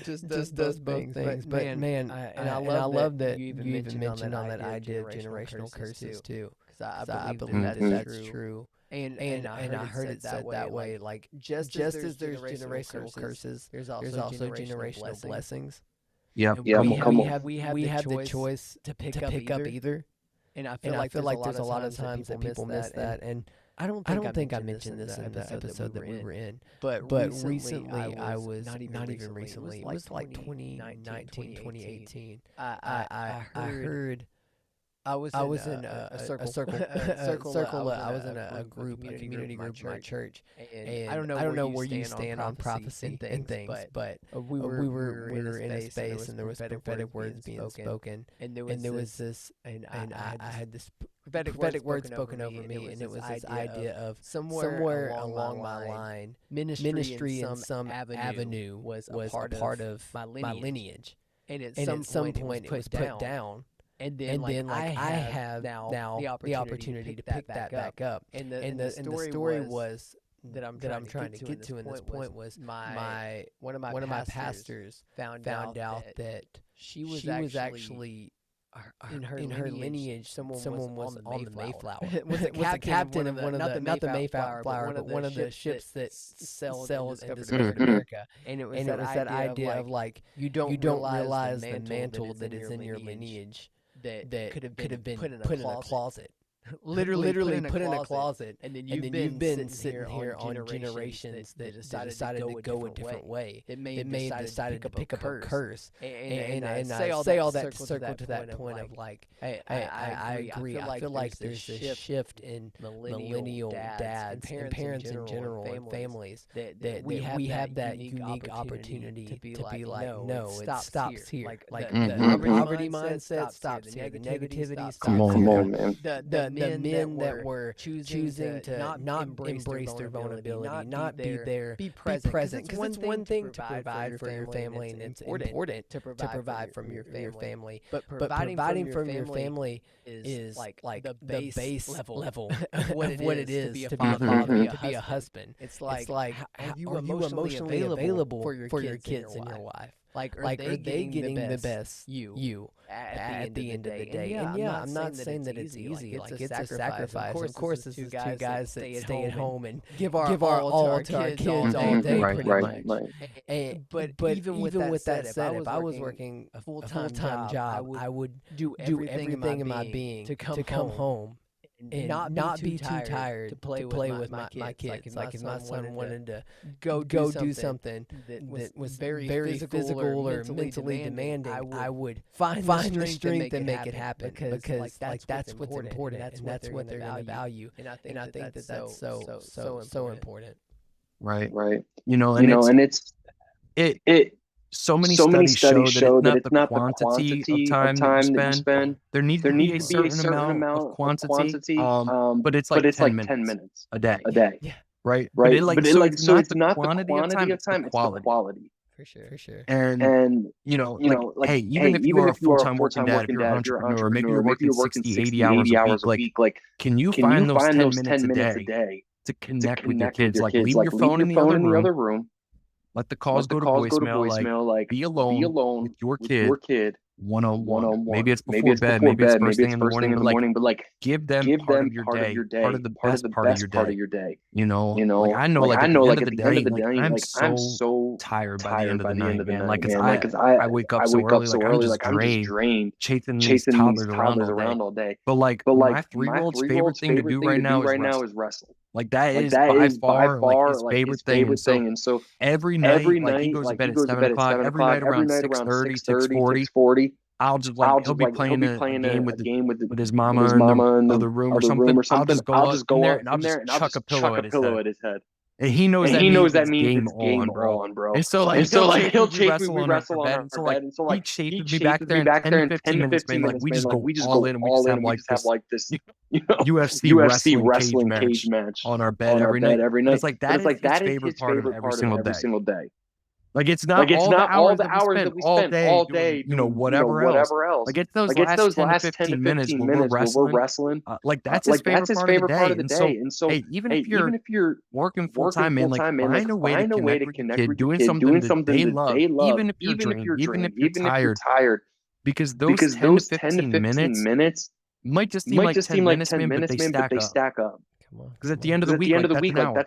just does both things. But man, I love that you even mentioned on that idea of generational curses too, because I believe that's true. And I heard it said that way. Like just as there's generational curses, there's also generational blessings. Yep. And we have the choice to pick up either. And I feel like there's a lot of times that people miss that. And I don't think I mentioned this in the episode that we were in. But recently I was not even recently. It was like 2019, 2018. I heard. I was in a circle. I was in a community group in my church, and I don't know where you stand on prophecy and things, but we were in a space, and there was prophetic words being spoken, and there was this, and I had this prophetic word spoken over me, and it was this idea of somewhere along my line, ministry in some avenue was a part of my lineage, and at some point it was put down. And then I have now the opportunity to pick that back up. And the story was that I'm trying to get to in this point was one of my pastors found out that she was actually in her lineage someone was on the Mayflower. was a captain of one of the not the Mayflower, but one of the ships that sailed and discovered America. And it was that idea of like you don't realize the mantle that is in your lineage that could have been put in a closet. literally put in a closet, and then you've been sitting here on generations that decided to go a different way. It may have decided to pick up a curse. And I say all that to circle to that point of like, I agree. I feel like there's a shift in millennial dads and parents in general and families that we have that unique opportunity to be like, no, it stops here. Like the poverty mindset stops here. The negativity stops here. Come on, man. The men that were choosing to not embrace their vulnerability, not be there, be present. Because it's one thing to provide for your family, and it's important to provide from your family. But providing from your family is like the base level of what it is to be a father, to be a husband. It's like are you emotionally available for your kids and your wife? Like, are they getting the best you at the end of the day? And yeah, I'm not saying that it's easy. Like, it's a sacrifice. Of course, this is two guys that stay at home and give our all to our kids all day, pretty much. But even with that said, if I was working a full-time job, I would do everything in my being to come home and not be too tired to play with my kids. Like if my son wanted to go do something that was very physical or mentally demanding, I would find the strength to make it happen because that's what's important, and that's what they're going to value. And I think that's so important. Right. And it's so many so many studies show that it's it's not the quantity of time that you spend. There needs to be a certain amount of quantity, but it's like 10 minutes a day, a day. right? Right. But it's so not it's the not the quantity of time, it's the quality. For sure. And, hey, even if you are a full-time working dad, if you're an entrepreneur, maybe you're working 60, 80 hours a week, like, can you find those 10 minutes a day to connect with your kids? Like, leave your phone in the other room. Let the calls go to voicemail. Like, be alone with your kid one-on-one. Maybe it's before bed, maybe it's first thing in the morning, but like, give them part of your day, part of the best part of your day. Like, I know, like, at the end of the day, like, I'm so tired by the end of the night, man. Like, 'cause I wake up so early, like, I'm just drained chasing these toddlers around all day. But like, my 3-year-old's favorite thing to do right now is wrestle. Like, that is by far like his favorite thing. And so every night, like, he goes to bed at 7 o'clock. Every night around 6:30, 6:40, I'll just like, he'll be playing a game with his mama in the other room or something. I'll just go up in there and I'll just chuck a pillow at his head. And he knows that means it's game on, bro. And so like, he'll chase me, we wrestle on our bed. And so like, he chases me back there in 10 to 15 minutes, man. Like, we just go all in and we just have like this UFC wrestling cage match on our bed every night. And it's like, that is his favorite part of every single day. Like, it's not all the hours that we spend all day doing, whatever else. Like, it's those last 10 to 15 minutes where we're wrestling. Like, that's his favorite part of the day. And so, hey, even if you're working full-time, man, like, find a way to connect with your kid, doing something that they love, even if you're drained, even if you're tired, because those 10 to 15 minutes might just seem like 10 minutes, man, but they stack up. Because at the end of the week, that's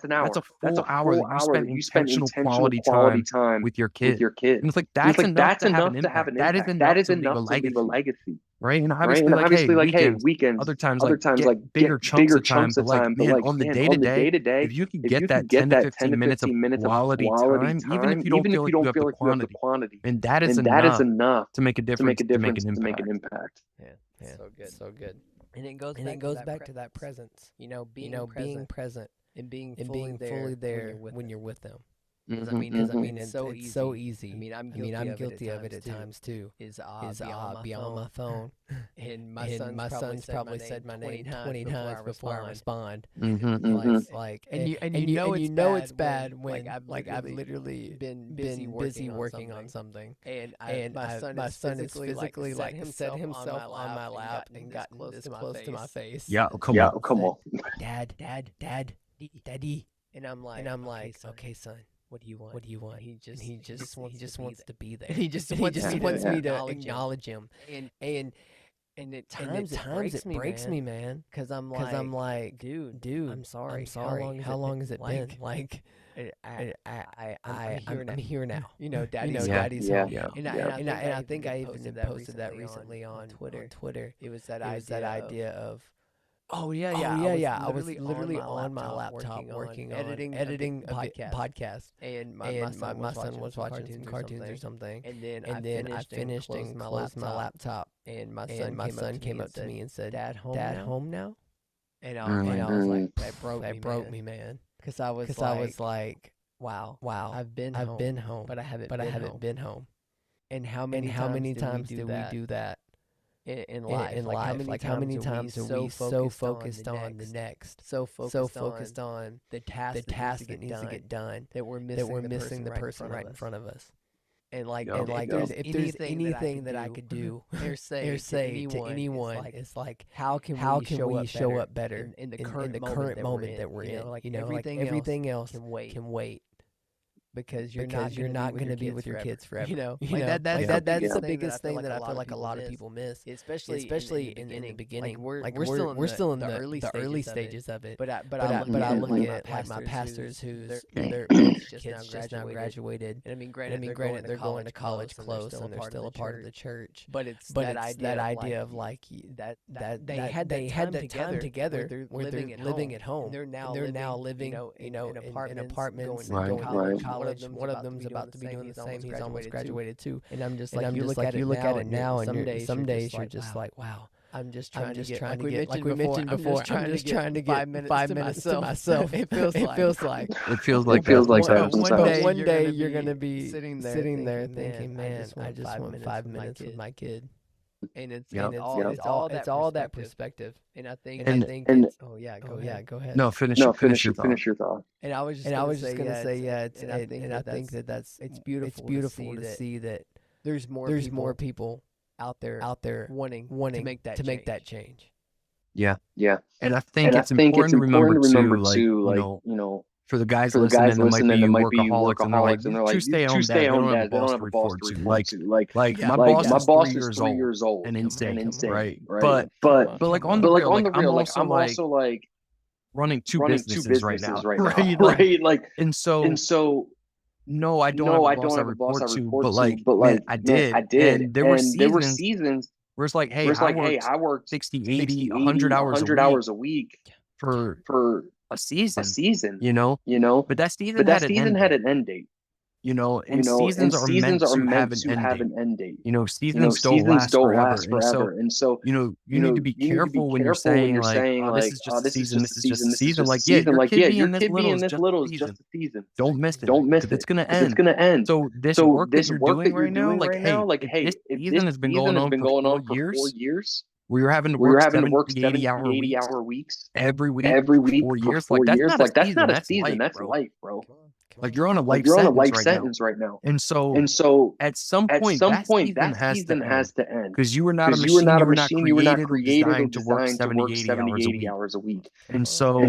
an hour. That's a full hour that you spent intentional quality time with your kid. And it's like, that's enough to have an impact. That is enough to leave a legacy. Right? And obviously, like, hey, weekends, other times, like, bigger chunks of time. But like, man, on the day-to-day, if you can get that 10 to 15 minutes of quality time, even if you don't feel like you have the quantity, and that is enough to make a difference, to make an impact. Yeah. So good. And it goes back to that presence, being present and being fully there when you're with them. Because it's so easy. I mean, I'm guilty of it at times too. Be on my phone, and my son's probably said my name 20 times before I respond. Like, and you know it's bad when I've literally been busy working on something, and my son is physically set himself on my lap and gotten this close to my face. Yeah, come on, Dad, Daddy, and I'm like, okay, son. What do you want? He just wants to be there. He just wants me to acknowledge him. And at times it breaks me, man. Because I'm like, dude, I'm sorry. How long has it been? Like, I'm here now. Daddy's home. Yeah. And I think I even posted that recently on Twitter. It was that idea of. Oh yeah. I was literally on my laptop working on editing a podcast, and my son was watching some cartoons or something. And then I finished and closed my laptop, and my son came up to me and said, "Dad, home now?" And I was like, that broke me, man, because I was like, wow, I've been home, but I haven't been home. And how many times do we do that? In life, like how many times are we so focused on the next, so focused on the task that needs to get done, that we're missing the person right in front of us. And if there's anything that I could do or say to anyone, it's like, how can we show up better in the current moment that we're in? Everything else can wait. Because you're not going to be with your kids forever. That's the biggest thing that I feel like a lot of people miss, especially in the beginning. Like, we're still in the early stages of it. But I look at like my pastors whose their kids just now graduated. And I mean, granted, they're going to college close and they're still a part of the church. But it's that idea of like that they had that time together where they're living at home. They're now living in apartments, going to college. One of them's about to be doing the same. He's almost graduated too. And I'm just like, you look at it now, and some days you're just like, wow. I'm just trying to get, like we mentioned before, I'm just trying to get 5 minutes to myself. It feels like that. One day you're gonna be sitting there thinking, man, I just want 5 minutes with my kid. And Yeah. it's all that perspective. And I think oh yeah, go ahead. No, finish your thought. Finish your thought. And I was just gonna say yeah, and I think that that's it's beautiful to see that there's more people out there wanting to make that change. Yeah. Yeah. And I think it's important to remember too, like, you know, for the guys listening that might be workaholics and they're like, two stay-home dads, they don't have a boss to report to. Like my boss is 3 years old and insane, right? But like on the real, like I'm also like running two businesses right now, right? Like, and so no, I don't have a boss I report to, but like, man, I did. And there were seasons where it's like, hey, I worked 60, 80, 100 hours a week for a season, you know, but that season had an end date. You know, and seasons are meant to have an end date. You know, seasons don't last forever. And so, you need to be careful when you're saying like, oh, this is just a season. This is just a season. Like, yeah, your kid being this little is just a season. Don't miss it. Because it's going to end. It's going to end. So this work that you're doing right now, like, hey, this season has been going on for 4 years. Where you're having to work 70, 80-hour weeks every week for 4 years. Like, that's not a season. That's life, bro. Like, you're on a life sentence right now. And so at some point that season has to end. Because you were not a machine. You were not created or designed to work 70, 80 hours a week. And so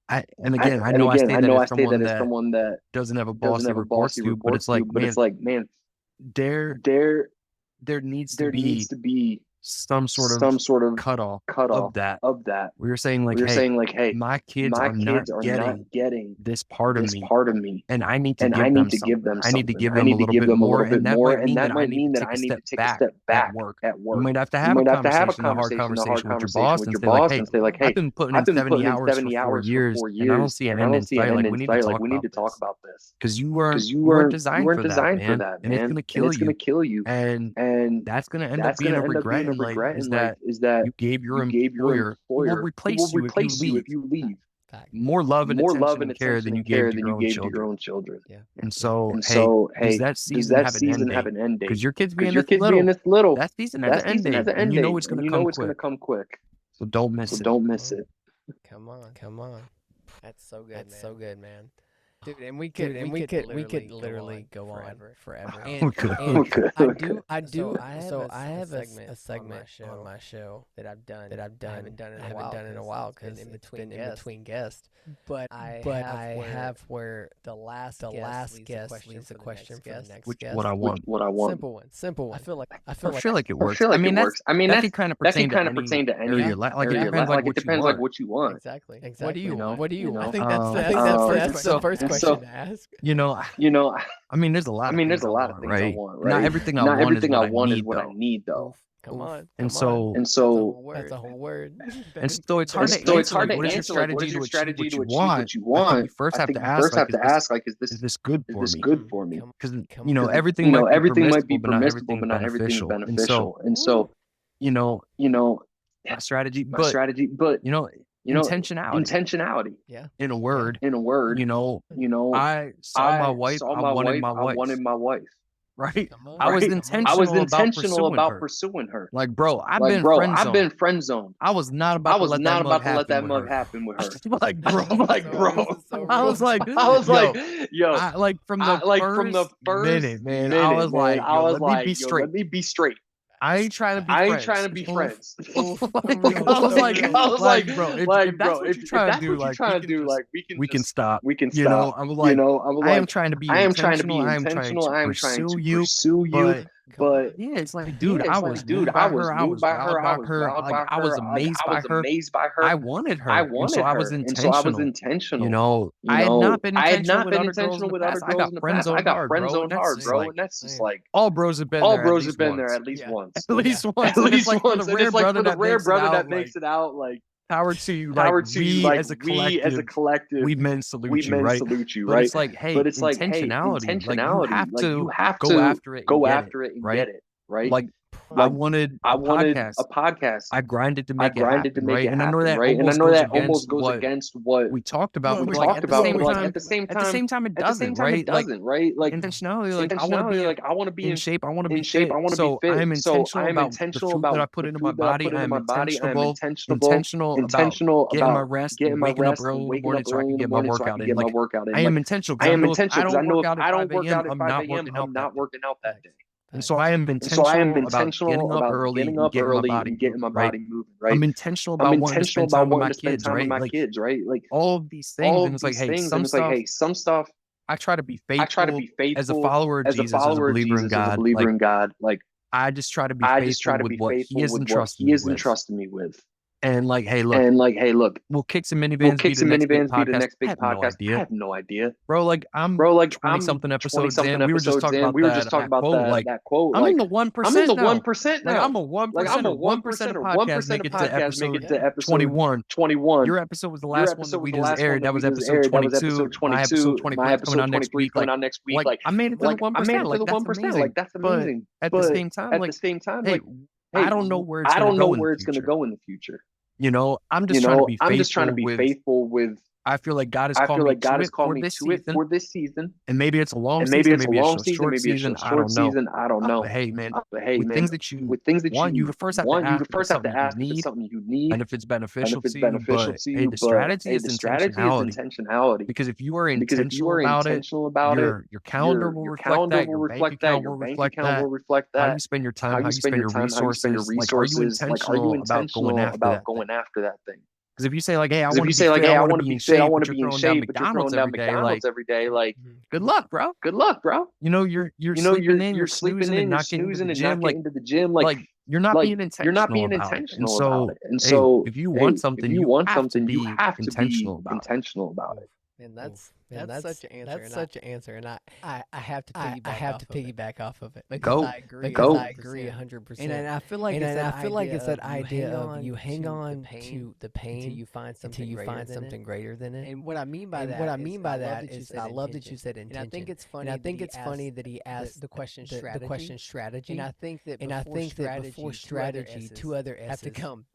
I know I say that as someone that doesn't have a boss he reports to, but it's like, man, there needs to be some sort of cutoff of that. We were saying like, hey, my kids are not getting this part of me, and I need to give them something. I need to give them a little bit more, and that might mean that I need to take a step back at work. You might have to have a hard conversation with your boss and say like, hey, I've been putting in 70 hours for 4 years, and I don't see an end in sight. Like, we need to talk about this because you weren't designed for that, man, and it's gonna kill you, and that's gonna end up being a regret. Is that you gave your employer who will replace you if you leave more love and attention and care than you gave to your own children. Yeah. And so, hey, does that season have an end date? Because your kids being this little, that season has an end date, and you know it's going to come quick. So don't miss it. Come on. That's so good, man. Dude, and we could literally go on forever. And I have a segment on my show that I've done. I haven't done in a while because in between guests. But I have where the last guest leaves a question for the next guest. What I want. Simple one. I feel like it works. I mean, that can kind of pertain to any area. Like, it depends like what you want. Exactly. What do you want? I think that's the first question to ask. I mean, there's a lot of things I want, right? Not everything I want is what I need, though. Come on. And so that's a whole word. And so it's hard to answer. What is your strategy to achieve what you want? I think you first have to ask, like, is this good for me? Because everything might be permissible, but not everything beneficial. And so my strategy, but intentionality. Yeah. In a word, I saw my wife. I wanted my wife. Right? I was intentional about pursuing her. Like, bro, I've been friend zoned. I was not about to let that mug happen with her. Like, bro. I was like, yo, like from the first minute, man. I was like, let me be straight. I ain't trying to be friends. I was like, bro, if that's what you're trying to do, like, we can stop. I'm like, I am trying to be intentional. I am trying to pursue you. But yeah, it's like, I was moved by her. I was wowed by her. Like, I was amazed by her. I wanted her. And so I was intentional. I had not been intentional with other girls in the past. I got friend zoned hard, bro. And that's just like, all bros have been there at least once. At least once. And it's like for the rare brother that makes it out, like, power to you, we as a collective, we men salute you, right? But it's like, hey, intentionality. Like, you have to go after it and get it, right? Like, I wanted I a wanted podcast. a podcast. I grinded to I make it grinded to happen, make right? it And I know happen, that right? And I almost know goes that against almost goes what against what we talked about. we But like talked at the about, same but like time, at the same at the same time, time, it at the doesn't, same time, it right? Like doesn't, right? Like intentionality, like I want to intentionality, be like I want to be in shape. I want to in be shape. I fit. want to be So I fit. am So I intentional am about the intentional food that I about put the into my food that I body. put I into am my body. I am intentional about getting my rest and waking up early in the waking up morning so I early can in the get my morning so I workout can in. get my Like workout in. I am Like intentional I because I am know if intentional I because I don't know work if out at I 5 don't work a.m., out at I'm 5 not a.m., working I'm out that not day. working out that day. And so I am And so I am intentional about getting intentional up about early getting and up getting my early body and getting moving, my right? body moving, right? I'm intentional I'm about wanting to intentional spend about time with wanting my to spend kids, time with right? my Like kids, right? Like all of these things. all And of it's like, these hey, things. And some it's like, stuff hey, some stuff I try to be I try to faithful be as a faithful follower of as a Jesus, as a follower of believer in Jesus, as a God. believer Like in God. Like I just try to be I just try faithful to with be what He faithful has with what entrusted He me has with. entrusted me with. And like, hey, look, And like, hey, look, will Kicks and will Minivans be Kicks the and next big Minivans be the podcast? next I big have no podcast? I idea. have no idea. Bro, like I'm Bro, like 20 I'm something 20 episodes something in. We were just episodes talking in. about We were just talking that about quote. Like that quote. I'm in Like the I'm in 1% the now. 1% Like now. I'm a 1% Like I'm a or 1% 1% of or podcasts 1% make of it to podcasts make episode it to episode 21. 21. Your episode was the Your last one that episode was we the just last one aired. that That we was just episode aired. That was episode 22. My episode 22. My 23 is coming episode out next 23 week. coming Like, out next week. like I made it to the I made 1%. it to Like the that's 1%. Like amazing. that's But amazing. at the But same time, at the like, same time, hey, like, I hey, don't know where it's I gonna don't know go in the where it's going to future. go in the future. You know, I'm You just trying to know, be I'm just trying to faithful be with. faithful with. I feel like God has I called feel me like God to has it called for me this to it season. for this season. And maybe it's a long And maybe season, it's a maybe it's long a season, short maybe it's season. a I short don't know. season. I don't know. But hey, man, But hey, with man, things that you with things that want, you first have to want, you ask if it's first have to something you ask if it's need something you need and if it's and beneficial if it's to you. beneficial But to hey, you. the But strategy hey, is the strategy is intentionality. intentionality. Because if you are Because if you intentional are about it, intentional about it, your calendar will your reflect calendar that, will your bank reflect that, account your will bank reflect account will that, reflect how you that. spend your How time, how you you spend spend your your time, how you spend your resources. Like, are you resources. Like, are you intentional about going intentional after about that thing? going after that thing? Because if you say like, hey, I Because if want you to be say like, fit, hey, I I want to want to be be in fit, I shape, want but to you're be in throwing down shape, but you're McDonald's throwing down every day, like, McDonald's every day, like, good luck, bro. good luck, bro. You know, you're You know, sleeping in, you're you're sleeping snoozing and in, you're not getting to snoozing the and not gym. getting to the gym. Like you're not being You're not intentional being about it. And intentional about so, it. And hey, so, if you hey, want if something, you you want have to something, you be have to be intentional about it. intentional about it. And that's such an answer. That's such an answer, and I have to piggyback off of it because Go. I agree. Go. I agree 100%. And I feel like it's that idea of you hang on to to the pain until you find something greater than it. And what I mean by that, is I love that you said And intention. I think it's funny. And I think it's funny that he asked the question the question strategy. And I think that before strategy, two other S's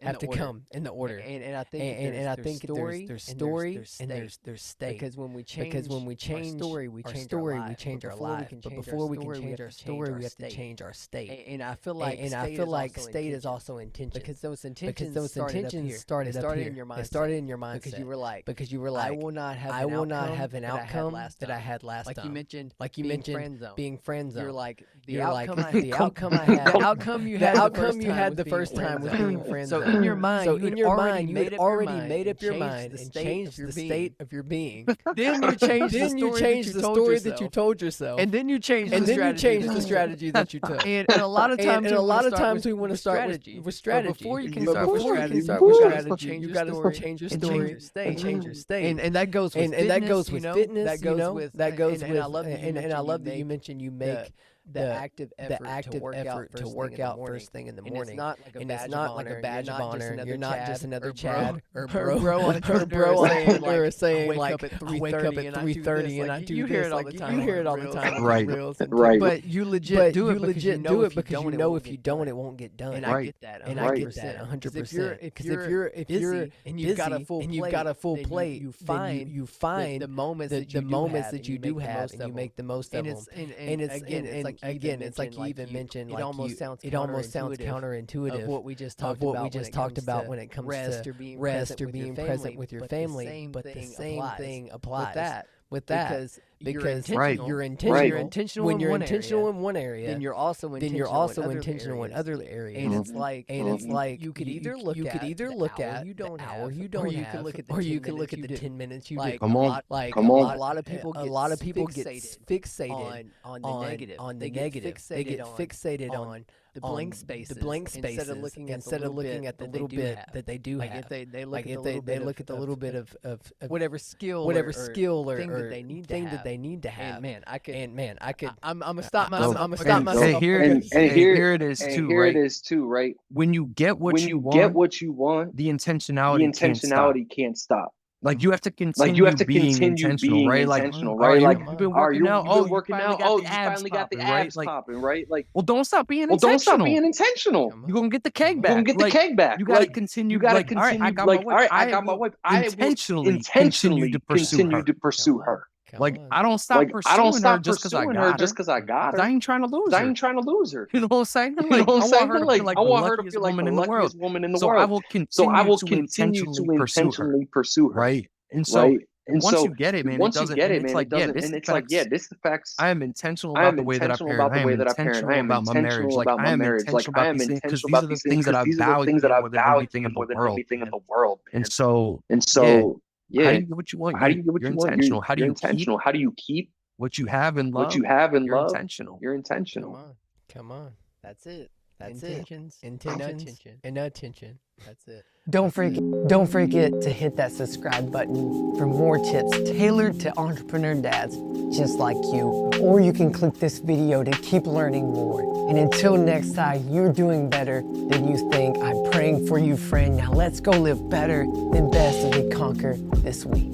have to come in the order. And I think And I think there's story and there's state. because when we change our story, we change our life. But before we can change our story, we have to change our state. And I feel like state is also intention. because those intentions started up here. in your mindset. It started in your mindset. Because you were like, I will not have an outcome that I had last like time. you mentioned, Like you mentioned, being friend zone. You're like the You're like, outcome I had. the outcome you had the first being time was friend being zone. friend So zone. in your mind, So you in your mind, you you had had already made up your mind and and changed changed the state state of your being. Then you change the story that you told yourself. and then you change And the then you strategy change that the strategy that you took. And a lot of times, And a lot of times we want to start with strategy. But before you can But start with before you strategy, can start with you gotta strategy, change you your got story to change your and story change your state. and change your state. And that goes with And that goes fitness, with fitness. that goes with and I love that and I love that you mentioned you make the active effort to work out first thing in the And morning. it's not like a badge of honor. You're not just another Chad Chad or bro on Twitter saying I like, wake up at 3:30 and I do you hear this. it all the time. You hear it all the Reels. time. Right. Right. But you legit do it because you know if you don't, it won't get done. And Right. I get that. And Right. I get that 100%. Because if you're and you've got a busy full and plate, you've got a full then plate, you then find you find the moments that you do have and you make the most of and them. it's It's like you even mentioned, it almost sounds counterintuitive of what we just of talked what about we just talked about when it comes rest to or being rest or being present with your family. But the same thing applies with that because Right. you're Right. intentional. When you're in intentional one area, then you're also intentional in other areas. And it's like you could either look at the hour you don't have, or you can look at the 10 minutes you do. Come on. A lot of people get fixated on the negative. They get fixated on the blank spaces instead of looking at the little bit that they do have. If they look at the little bit of whatever skill or thing that they need to have. And man, I could. I'm gonna stop Well, myself. Hey, here it is And too, here right? it is too, right? When you get what When you you get want, what you want, the the intentionality can't stop. intentionality can't stop. Like you have to continue being intentional, right? Like, you've been working out. Oh, you finally got the abs popping, right? Like, well, don't stop being well, don't stop intentional. being intentional. You're gonna get the keg You're back. gonna get the keg back. You gotta Like, continue. you gotta Like, all right, continue. I got Like, my all wife. right, I got my wife. I will intentionally continue to pursue her. Like, I don't stop Like, I don't pursuing her stop just because I pursuing her got just her. because I got her. I ain't trying to lose I her. ain't trying to lose her. You know what I'm saying? You know what I'm saying? Like, I the want her to luckiest feel like the woman in the world. luckiest woman in the So world. I will continue to intentionally pursue her. Right. And so Right. And once so you get it, man, once you get it, man, like, it doesn't. And it's like, yeah, this affects. I am intentional I about am the way that I intentional parent. about the way that I parent. I am about my marriage. intentional Like, about I my am marriage. Like, intentional I about am these things because intentional these about are the these things things that because I these are the value things that I more than value everything in the more than world. everything in the world. And so, And so, how yeah, do you get what you want? how do you get what You're you want? intentional. How do You're you keep intentional. How do you keep what you have in what love? you have in You're love? intentional. You're intentional. Come on. That's it. That's Intentions, it. intentions, and attention. That's it. Don't forget to hit that subscribe button for more tips tailored to entrepreneur dads just like you. Or you can click this video to keep learning more. And until next time, you're doing better than you think. I'm praying for you, friend. Now let's go live better than best as we conquer this week.